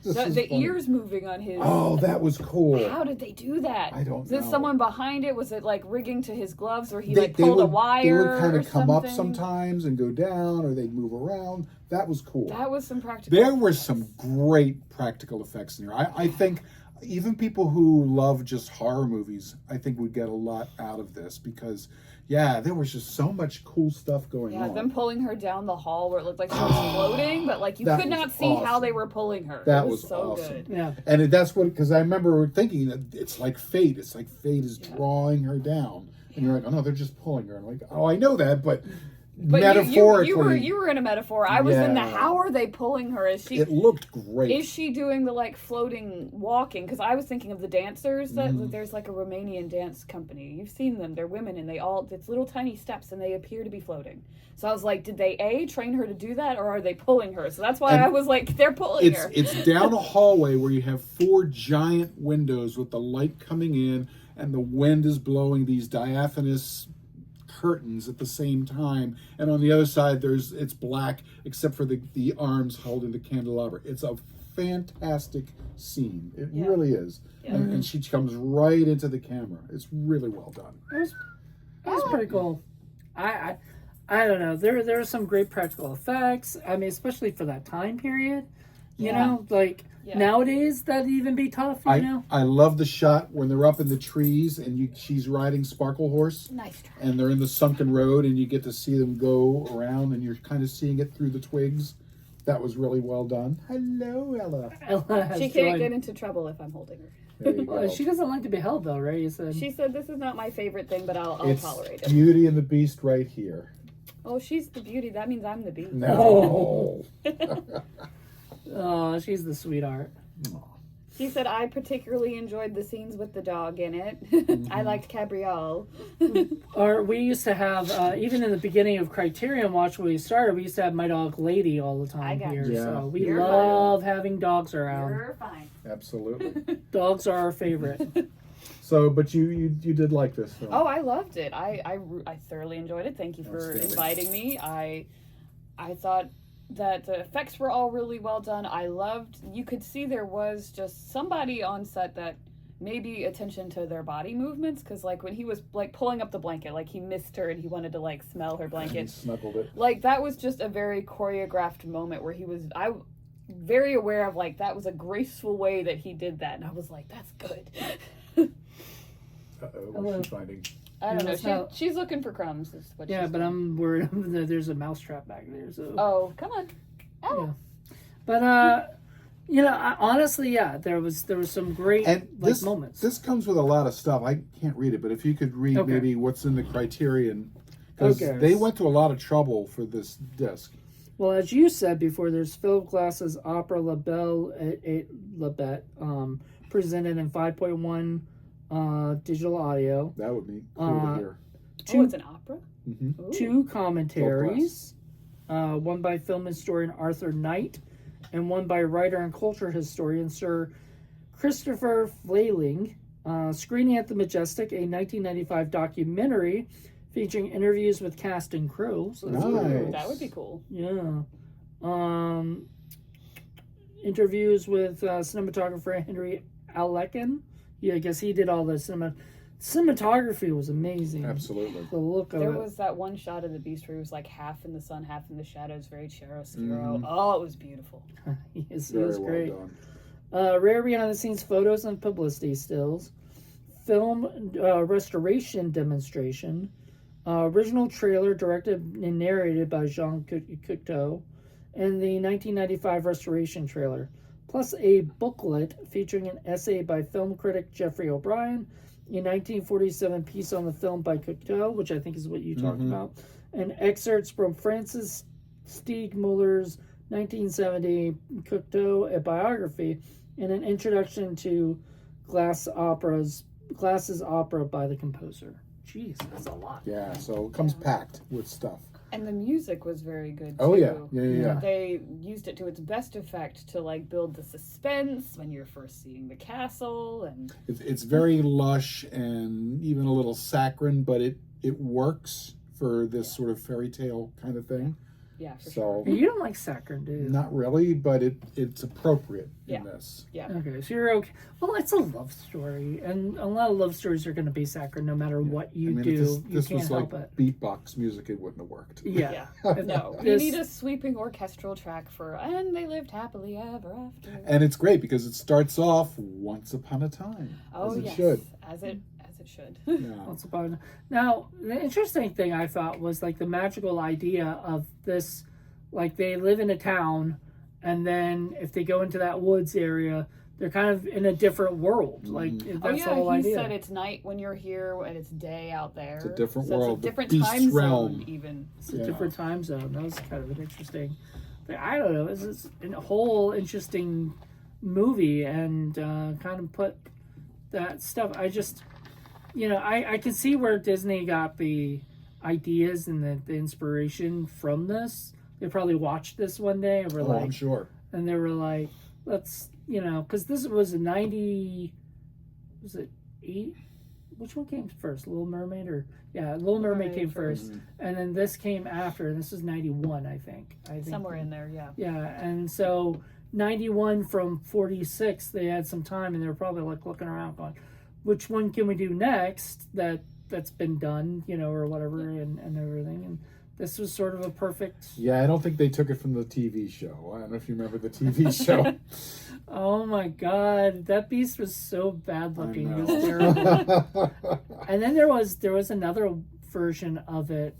S1: The
S3: ears moving on his...
S1: Oh, that was cool.
S3: How did they do that?
S1: I don't know.
S3: Was there someone behind it? Was it, like, rigging to his gloves where he, pulled a wire?
S1: They would kind of come up sometimes and go down, or they'd move around. That was cool.
S3: That was some practical
S1: There were some great practical effects in here. I think even people who love just horror movies, I think would get a lot out of this because, there was just so much cool stuff going on.
S3: Yeah, them pulling her down the hall where it looked like she was floating, but like you could not see how they were pulling her.
S1: That was
S3: so
S1: awesome.
S3: Good.
S2: Yeah.
S1: And that's because I remember thinking that it's like fate. It's like fate is drawing her down. And you're like, oh no, they're just pulling her. And I'm like, oh, I know that, but
S3: But
S1: metaphorically.
S3: you were in a metaphor. I was in the
S1: Yeah.
S3: how are they pulling her?
S1: It looked great.
S3: Is she doing the like floating walking? Because I was thinking of the dancers that there's like a Romanian dance company. You've seen them. They're women and it's little tiny steps and they appear to be floating. So I was like, did they train her to do that or are they pulling her? So that's why I was like, they're pulling her.
S1: It's down a hallway where you have 4 giant windows with the light coming in and the wind is blowing these diaphanous curtains at the same time, and on the other side it's black except for the arms holding the candelabra. It's a fantastic scene. It really is.
S3: Yeah.
S1: And she comes right into the camera. It's really well done.
S2: It was pretty cool. I don't know. There are some great practical effects. I mean, especially for that time period. You know, like nowadays that'd even be tough. You know.
S1: I love the shot when they're up in the trees and she's riding Sparkle Horse.
S3: Nice try.
S1: And they're in the sunken road and you get to see them go around and you're kind of seeing it through the twigs. That was really well done. Hello, Ella.
S2: Ella
S3: she can't get into trouble if I'm holding her.
S1: There you go.
S2: She doesn't like to be held, though, right? You said.
S3: She said, "This is not my favorite thing, but I'll tolerate it."
S1: Beauty and the Beast right here.
S3: Oh, she's the beauty. That means I'm the beast.
S1: No.
S2: Oh, she's the sweetheart.
S3: She said, I particularly enjoyed the scenes with the dog in it. I liked Cabriole.
S2: Or we used to have, even in the beginning of Criterion Watch when we started, we used to have My Dog Lady all the time here.
S1: you.
S2: So we
S3: You're
S2: love having dogs around.
S3: You're fine.
S1: Absolutely.
S2: Dogs are our favorite.
S1: So, but you did like this film.
S3: Oh, I loved it. I thoroughly enjoyed it. Thank you for
S1: Outstanding.
S3: inviting me. I thought that the effects were all really well done. You could see there was just somebody on set that maybe attention to their body movements, because like when he was like pulling up the blanket, like he missed her and he wanted to like smell her
S1: And
S3: blanket.
S1: he snuggled it.
S3: Like that was just a very choreographed moment where I very aware of like that was a graceful way that he did that, and I was like, that's good.
S1: Uh-oh, what's she finding?
S3: I don't
S2: that's
S3: know.
S2: how-
S3: She's looking for crumbs. Is what
S2: Yeah,
S3: she's
S2: but
S3: doing.
S2: I'm worried that there's a mousetrap back there. So.
S3: Oh, come on. Oh.
S2: Yeah. But you know, honestly, yeah, there was some great
S1: And
S2: like moments.
S1: This comes with a lot of stuff. I can't read it, but if you could read
S2: Okay.
S1: maybe what's in the Criterion, because
S2: Okay.
S1: they went to a lot of trouble for this disc.
S2: Well, as you said before, there's Philip Glass's opera La Belle et la Bête, presented in 5.1 digital audio.
S1: That would be cool to hear.
S3: Oh, it's an opera?
S1: Mm-hmm.
S3: Ooh.
S2: 2 commentaries, one by film historian Arthur Knight, and one by writer and culture historian Sir Christopher Flayling. Screening at the Majestic, a 1995 documentary featuring interviews with cast and crew. So that's pretty
S1: Nice.
S2: cool.
S3: That would be cool.
S2: Yeah. Interviews with cinematographer Henry Alecken. Yeah, I guess he did all the cinematography was amazing.
S1: Absolutely.
S2: The look of
S3: There
S2: it.
S3: was that one shot of the beast where he was like half in the sun, half in the shadows, very chiaroscuro.
S1: Mhm.
S3: Oh, it was beautiful.
S2: It
S1: Very
S2: was
S1: well
S2: great.
S1: done.
S2: Rare behind the scenes photos and publicity stills. Film restoration demonstration. Original trailer directed and narrated by Jean Cocteau. And the 1995 restoration trailer. Plus a booklet featuring an essay by film critic Jeffrey O'Brien, a 1947 piece on the film by Cocteau, which I think is what you talked about, and excerpts from Francis Steegmuller's 1970 Cocteau, a biography, and an introduction to Glass's opera by the composer. Jeez, that's a lot.
S1: Yeah, so it comes packed with stuff.
S3: And the music was very good, too.
S1: Oh, yeah.
S3: They used it to its best effect to, like, build the suspense when you're first seeing the castle, and...
S1: It's very lush and even a little saccharine, but it works for this sort of fairy tale kind of thing.
S3: Yeah, for
S1: So,
S2: You don't like saccharine, do you?
S1: not really, but it's appropriate in this.
S3: Yeah.
S2: Okay, so you're okay. Well, it's a love story, and a lot of love stories are going to be saccharine no matter what you do.
S1: If this
S2: you can't
S1: was like
S2: help it.
S1: beatbox music, it wouldn't have worked.
S2: Yeah.
S3: No, you
S2: This-
S3: need a sweeping orchestral track for "And They Lived Happily Ever After."
S1: And it's great because it starts off once upon a time,
S3: Oh,
S1: as it
S3: yes,
S1: should.
S3: as it should.
S1: Yeah.
S2: Once upon now, the interesting thing I thought was like the magical idea of this, like they live in a town, and then if they go into that woods area, they're kind of in a different world. Like that's the whole idea.
S3: He said it's night when you're here and it's day out there.
S1: It's a different
S3: so
S1: world.
S3: It's a different
S1: Beast
S3: time
S1: realm.
S3: zone, even.
S2: It's a different time zone. That was kind of an interesting. I don't know. This is a whole interesting movie, and kind of put that stuff. I just, I can see where Disney got the ideas and the inspiration from this. They probably watched this one day and were like,
S1: I'm sure.
S2: And they were like, let's, because this was a 90, was it 8? Which one came first? Little Mermaid Little Mermaid came first. And then this came after, and this was 91, I think.
S3: Somewhere in there, yeah.
S2: Yeah, and so 91 from 46, they had some time, and they were probably like looking around going, which one can we do next that's been done, or whatever, and everything. And this was sort of a perfect...
S1: Yeah, I don't think they took it from the TV show. I don't know if you remember the TV show.
S2: Oh my god, that beast was so bad looking. It was terrible. And then there was another version of it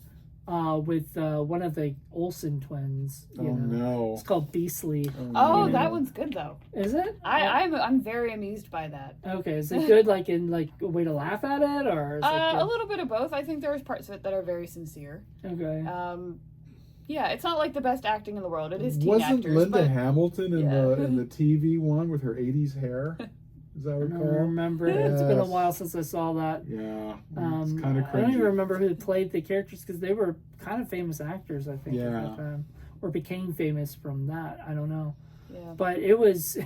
S2: with one of the Olsen twins.
S1: No.
S2: It's called Beastly.
S3: Oh, that one's good though.
S2: Is it?
S3: I'm very amused by that.
S2: Okay, is it good like in like a way to laugh at it, or is it
S3: a little bit of both. I think there's parts of it that are very sincere.
S2: Okay.
S3: Yeah, it's not like the best acting in the world. It is teen
S1: Wasn't
S3: actors.
S1: Linda
S3: but...
S1: Hamilton in the TV one with her 80s hair? Does that
S2: I
S1: recall?
S2: don't remember.
S1: Yes.
S2: It's been a while since I saw that.
S1: Yeah, it's kind of cringy.
S2: I don't even remember who played the characters because they were kind of famous actors, I think, at
S1: Yeah.
S2: that time, or became famous from that. I don't know.
S3: Yeah.
S2: But it was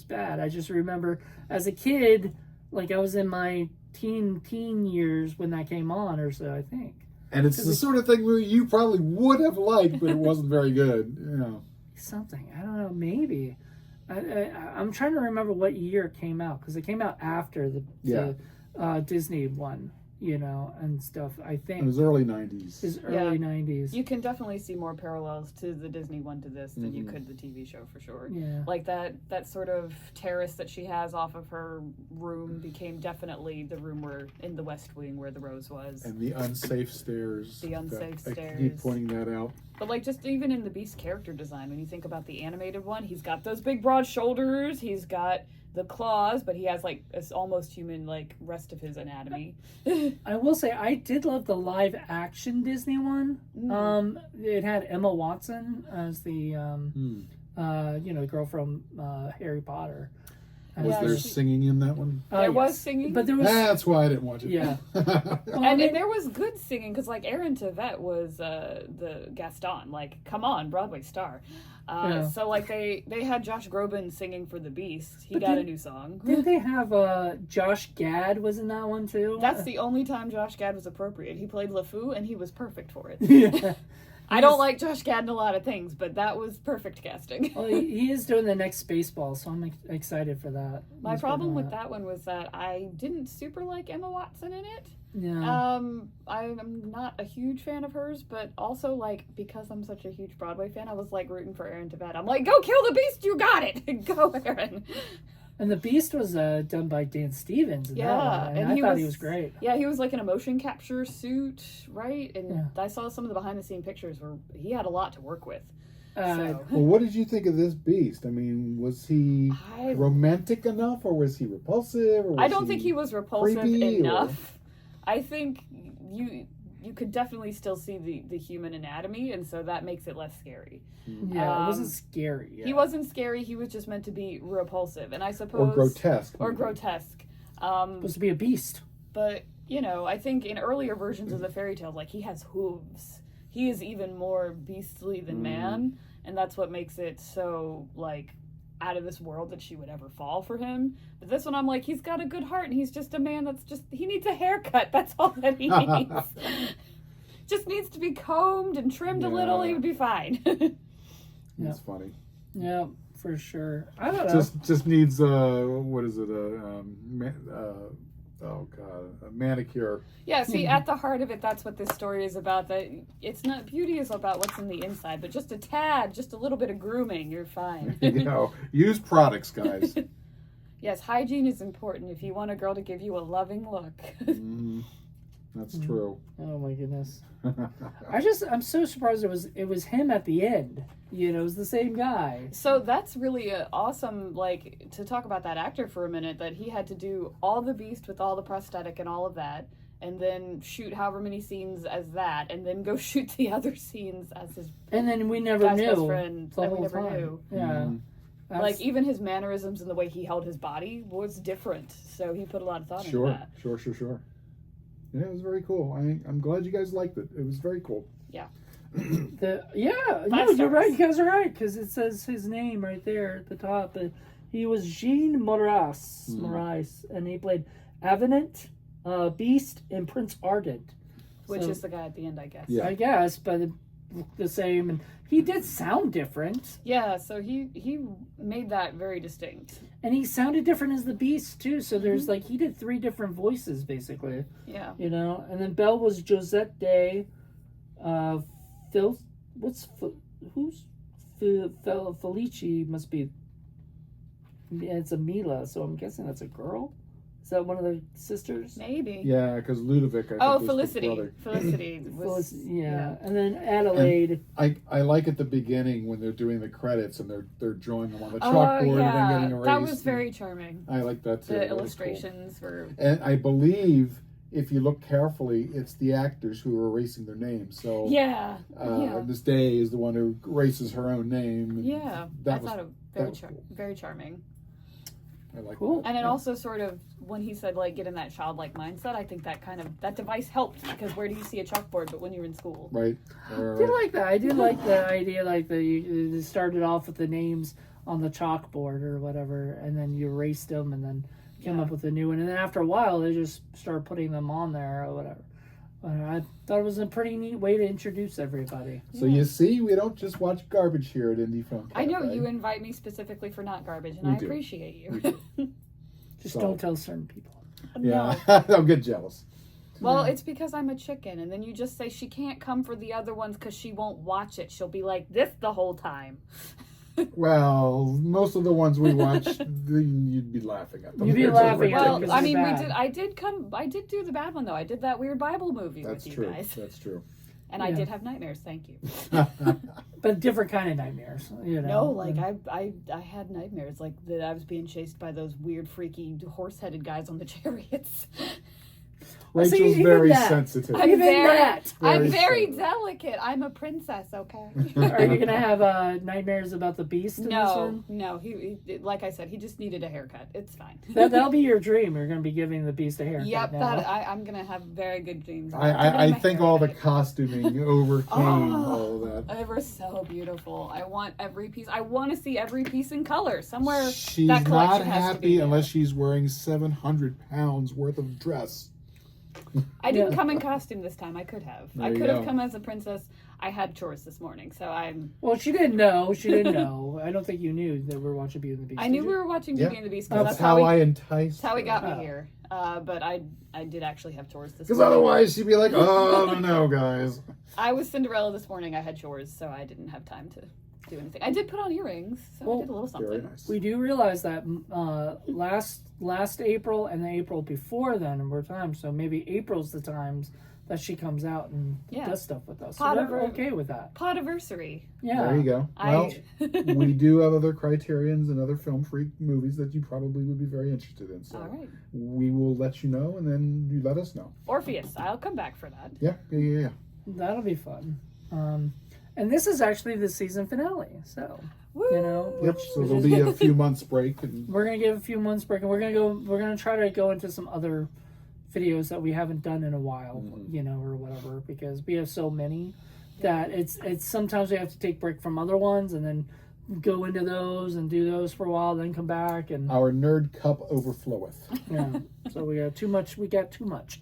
S2: bad. I just remember as a kid, like I was in my teen years when that came on, or so I think.
S1: And it's the sort of thing where you probably would have liked, but it wasn't very good.
S2: Something. I don't know. Maybe. I'm trying to remember what year it came out because it came out after the Disney one, and stuff. I think
S1: It was early 90s.
S2: It was early 90s.
S3: You can definitely see more parallels to the Disney one to this than you could the TV show for sure.
S2: Yeah.
S3: Like that sort of terrace that she has off of her room became definitely the room in the West Wing where the Rose was.
S1: And the unsafe stairs.
S3: The unsafe stairs.
S1: I keep pointing that out.
S3: But like just even in the Beast character design, when you think about the animated one, he's got those big broad shoulders, he's got the claws, but he has like this almost human like rest of his anatomy.
S2: I will say I did love the live action Disney one. It had Emma Watson as the girl from Harry Potter.
S1: Was there singing in that one?
S3: There was singing,
S2: but there was.
S1: That's why I didn't watch it.
S2: Yeah,
S3: and there was good singing because like Aaron Tveit was the Gaston. Like, come on, Broadway star. So like they had Josh Groban singing for the Beast. He got a new song.
S2: Did they have Josh Gad was in that one too?
S3: That's the only time Josh Gad was appropriate. He played LeFou and he was perfect for it.
S2: Yeah.
S3: I don't like Josh Gad in a lot of things, but that was perfect casting.
S2: Well, he is doing the next Spaceballs, so I'm excited for that.
S3: My problem with that one was that I didn't super like Emma Watson in it.
S2: Yeah.
S3: I'm not a huge fan of hers, but also like because I'm such a huge Broadway fan, I was like rooting for Aaron Tveit. I'm like, go kill the Beast, you got it, go Aaron.
S2: And the Beast was done by Dan Stevens. And I thought he was great.
S3: Yeah, he was like in a motion capture suit, right? And I saw some of the behind the scene pictures where he had a lot to work with.
S1: Well, what did you think of this Beast? I mean, was he romantic enough, or was he repulsive? Or was
S3: I don't think he was repulsive enough.
S1: Or...
S3: I think you could definitely still see the human anatomy, and so that makes it less scary.
S2: Yeah, it wasn't scary. Yeah.
S3: He wasn't scary. He was just meant to be repulsive, and I suppose...
S1: Or grotesque.
S2: Supposed to be a beast.
S3: But, I think in earlier versions of the fairy tale, like, he has hooves. He is even more beastly than man, and that's what makes it so, like, out of this world that she would ever fall for him. But this one, I'm like, he's got a good heart, and he's just a man he needs a haircut. That's all that he needs. Just needs to be combed and trimmed a little. He would be fine.
S1: That's funny.
S2: Yeah, for sure. I don't know.
S1: Just needs what is it? A manicure.
S3: Yeah, see, at the heart of it, that's what this story is about. That it's not beauty is about what's in the inside, but just a tad, just a little bit of grooming, you're fine.
S1: Use products, guys.
S3: Yes, hygiene is important if you want a girl to give you a loving look.
S1: That's true.
S2: Oh my goodness. I'm so surprised it was him at the end. You know, it was the same guy.
S3: So that's really awesome, like, to talk about that actor for a minute, that he had to do all the Beast with all the prosthetic and all of that, and then shoot however many scenes as that, and then go shoot the other scenes as his
S2: And then we never
S3: guy's
S2: knew.
S3: best friend
S2: the
S3: that we
S2: whole
S3: never
S2: time.
S3: knew.
S2: Yeah.
S3: Like, even his mannerisms and the way he held his body was different, so he put a lot of thought into that.
S1: Sure. Yeah, it was very cool. I'm glad you guys liked it. It was very cool.
S3: Yeah.
S2: No,
S3: Stars.
S2: you're right. You guys are right because it says his name right there at the top. He was Jean Moraes, and he played Avenant, Beast, and Prince Ardent,
S3: Which is the guy at the end, I guess.
S1: Yeah.
S2: I guess, but the same. And he did sound different,
S3: Yeah, so he made that very distinct.
S2: and he sounded different as the Beast too. So there's like he did 3 different voices basically.
S3: Yeah.
S2: You know, and then Belle was Josette Day. Felici must be. It's a Mila, so I'm guessing that's a girl. Is that one of the sisters?
S3: Maybe.
S1: Yeah, because Ludovic, I think,
S3: Oh,
S1: was
S3: Felicity.
S1: the brother.
S3: Felicity was.
S2: Yeah, and then Adelaide.
S1: I like at the beginning when they're doing the credits and they're drawing them on the
S3: Oh,
S1: chalkboard and then
S3: yeah.
S1: getting erased.
S3: That was very charming.
S1: I like that too.
S3: The
S1: That was
S3: illustrations were.
S1: cool. And I believe if you look carefully, it's the actors who are erasing their names. So
S3: Yeah.
S1: Miss Day is the one who erases her own name. And
S3: Yeah.
S1: that
S3: I
S1: was,
S3: thought it
S1: that was cool.
S3: very charming.
S1: I like
S2: Cool.
S1: that.
S3: And it also sort of, when he said, like, get in that childlike mindset, I think that device helped, because where do you see a chalkboard but when you're in school?
S1: Right.
S2: I did like that. I did like the idea, like you started off with the names on the chalkboard or whatever, and then you erased them, and then came up with a new one, and then after a while they just started putting them on there or whatever. I thought it was a pretty neat way to introduce everybody.
S1: So you see, we don't just watch garbage here at Indie Film Cafe.
S3: I know you invite me specifically for not garbage, and
S1: We
S3: I
S1: do.
S3: appreciate you.
S1: We do.
S2: Just
S1: So-
S2: don't tell certain people.
S1: Yeah,
S3: No.
S1: I'll get jealous.
S3: Well, it's because I'm a chicken, and then you just say she can't come for the other ones because she won't watch it. She'll be like this the whole time.
S1: Well, most of the ones we watched, you'd be laughing at them.
S2: You'd be
S1: They're
S2: laughing at them.
S3: Well,
S2: because
S3: I
S2: they're
S3: mean,
S2: bad.
S3: I did do the bad one though. I did that weird Bible movie
S1: That's
S3: with you
S1: true.
S3: guys,
S1: That's true.
S3: and I
S2: Yeah.
S3: did have nightmares. Thank you.
S2: But different kind of nightmares, you know.
S3: No, like I had nightmares like that I was being chased by those weird, freaky, horse-headed guys on the chariots.
S1: Rachel's
S2: even
S1: very
S2: that.
S1: sensitive.
S2: Even that.
S3: I'm
S1: Very
S3: very
S1: sensitive.
S3: delicate. I'm a princess, okay?
S2: Are you gonna have nightmares about the Beast in this one?
S3: No. He like I said, he just needed a haircut. It's fine.
S2: That'll be your dream. You're gonna be giving the Beast a haircut.
S3: Yep,
S2: now.
S3: I'm gonna have very good dreams.
S1: I think all the
S3: haircut.
S1: costuming overcame all of that.
S3: They were so beautiful. I want every piece. I want to see every piece in color somewhere.
S1: She's
S3: that collection
S1: not
S3: has to be
S1: happy
S3: there.
S1: unless she's wearing 700 pounds worth of dress.
S3: I didn't
S2: Yeah.
S3: come in costume this time. I could have.
S1: There
S3: I
S1: you
S3: could have
S1: go.
S3: come as a princess. I had chores this morning, so I'm.
S2: Well, she didn't know. She didn't know. I don't think you knew that we're watching Beauty and the Beast.
S3: I knew
S2: did
S3: we
S2: you?
S3: were watching
S1: Yeah.
S3: Beauty and the Beast because
S1: That's how I enticed
S3: That's how he got
S2: Oh.
S3: me here. But I did actually have chores this
S1: Because
S3: morning.
S1: otherwise she'd be like, oh, no, guys.
S3: I was Cinderella this morning. I had chores, so I didn't have time to do anything. I did put on earrings, so
S2: Well,
S3: I did a little
S1: Very
S3: something.
S1: nice.
S2: We do realize that last April and the April before then were times, so maybe April's the times that she comes out and
S3: Yeah.
S2: does stuff with us.
S3: Pot
S2: So
S3: of
S2: we're
S3: her-
S2: okay with that.
S3: Podiversary.
S2: Yeah.
S1: There you go. Well,
S3: I.
S1: we do have other Criterions and other Film Freak movies that you probably would be very interested in. So
S3: All right.
S1: we will let you know, and then you let us know.
S3: Orpheus. I'll come back for that.
S1: Yeah.
S2: That'll be fun. And this is actually the season finale, so
S3: Woo!
S2: you know.
S1: Yep. So there'll be a few months break, and
S2: We're gonna give a few months break, and we're gonna try to go into some other videos that we haven't done in a while, you know, or whatever, because we have so many that it's sometimes we have to take break from other ones and then go into those and do those for a while, then come back and
S1: our nerd cup overfloweth.
S2: yeah. So we got too much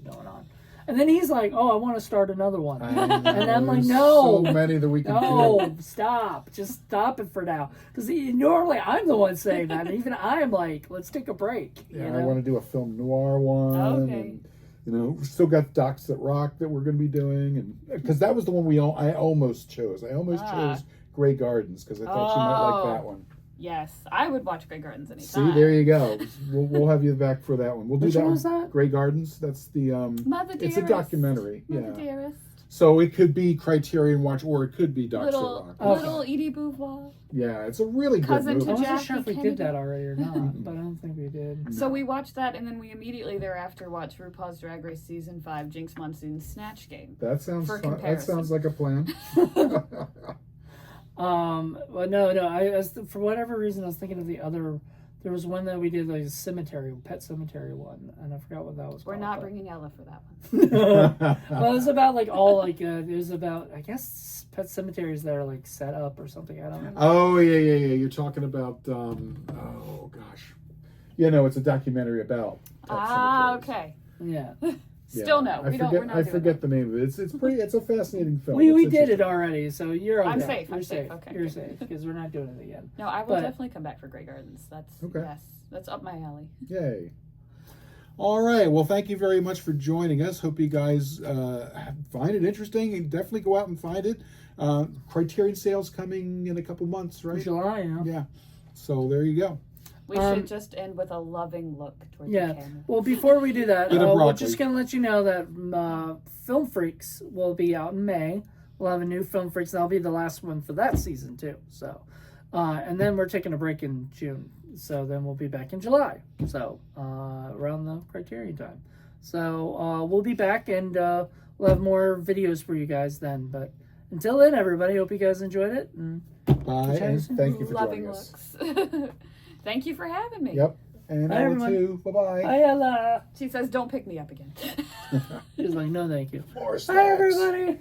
S2: going on. And then he's like, "Oh, I want to start another one."
S1: And
S2: I'm like,
S1: there's
S2: no.
S1: so many that we can do.
S2: No, stop. Just stop it for now. Because normally I'm the one saying that. And even I'm like, let's take a break.
S1: Yeah,
S2: you
S1: I
S2: know?
S1: want to do a film noir one.
S3: Okay.
S1: And, we still got Docs That Rock that we're going to be doing, and because that was the one I almost chose. I almost chose Grey Gardens because I thought you might like that one.
S3: Yes, I would watch Grey Gardens anytime.
S1: See, there you go. We'll have you back for that one. We'll do
S2: Which
S1: that
S2: one was
S1: one.
S2: that?
S1: Grey Gardens. That's the
S3: Mother
S1: It's a
S3: Dearest.
S1: documentary.
S3: Mother
S1: Yeah.
S3: Dearest.
S1: So it could be Criterion Watch, or it could be Dr. Rock.
S3: Little Edie Beauvoir.
S1: Yeah, it's a really good
S3: Cousin
S1: movie.
S2: I
S3: to
S2: wasn't
S3: Jackie
S2: sure if we
S3: Kennedy.
S2: did that already or not, but I don't think we did.
S3: So we watched that, and then we immediately thereafter watched RuPaul's Drag Race Season 5, Jinx Monsoon's Snatch Game.
S1: That sounds
S3: For
S1: fun. That
S3: comparison.
S1: sounds like a plan.
S2: Well, no. For whatever reason, I was thinking of the other. There was one that we did, like a cemetery, pet cemetery one, and I forgot what that was.
S3: We're
S2: called,
S3: not
S2: but-
S3: bringing Ella for that one.
S2: Well, it was about like all like it was about, I guess, pet cemeteries that are like set up or something. I don't know.
S1: Oh yeah. You're talking about oh gosh, it's a documentary about. pet cemeteries.
S3: Okay.
S2: Yeah,
S3: Still no.
S1: I
S3: We don't.
S1: forget.
S3: We're not
S1: I
S3: doing
S1: forget
S3: that.
S1: the name of it. It's pretty. It's a fascinating film.
S2: we
S1: It's
S2: did it
S1: interesting.
S2: already, so you're okay.
S3: I'm safe,
S2: You're
S3: I'm
S2: safe.
S3: safe. Okay,
S2: You're
S3: good.
S2: safe because we're not doing it again.
S3: No, I will
S2: But-
S3: definitely come back for Grey Gardens. That's
S1: Okay.
S3: yes, that's up my alley.
S1: Yay. All right. Well, thank you very much for joining us. Hope you guys find it interesting. And definitely go out and find it. Criterion sales coming in a couple months, right?
S2: July,
S1: Yeah. So there you go.
S3: We should just end with a loving look towards
S2: Yeah.
S3: the camera.
S2: Well, before we do that,
S1: Get a
S2: we're
S1: broccoli.
S2: just going to let you know that Film Freaks will be out in May. We'll have a new Film Freaks. That'll be the last one for that season, too. So, and then we're taking a break in June. So then we'll be back in July. So, around the Criterion time. So, we'll be back and we'll have more videos for you guys then. But until then, everybody, hope you guys enjoyed it. And
S1: Bye. And thank you for
S3: Loving
S1: joining us.
S3: looks. Thank you for having me.
S1: Yep. And
S2: Bye,
S1: Ella
S2: everyone.
S1: too. Bye-bye.
S2: Hi, Ella.
S3: She says, "Don't pick me up again."
S2: She's like, no, thank you.
S1: More
S2: Bye,
S1: snacks.
S2: everybody.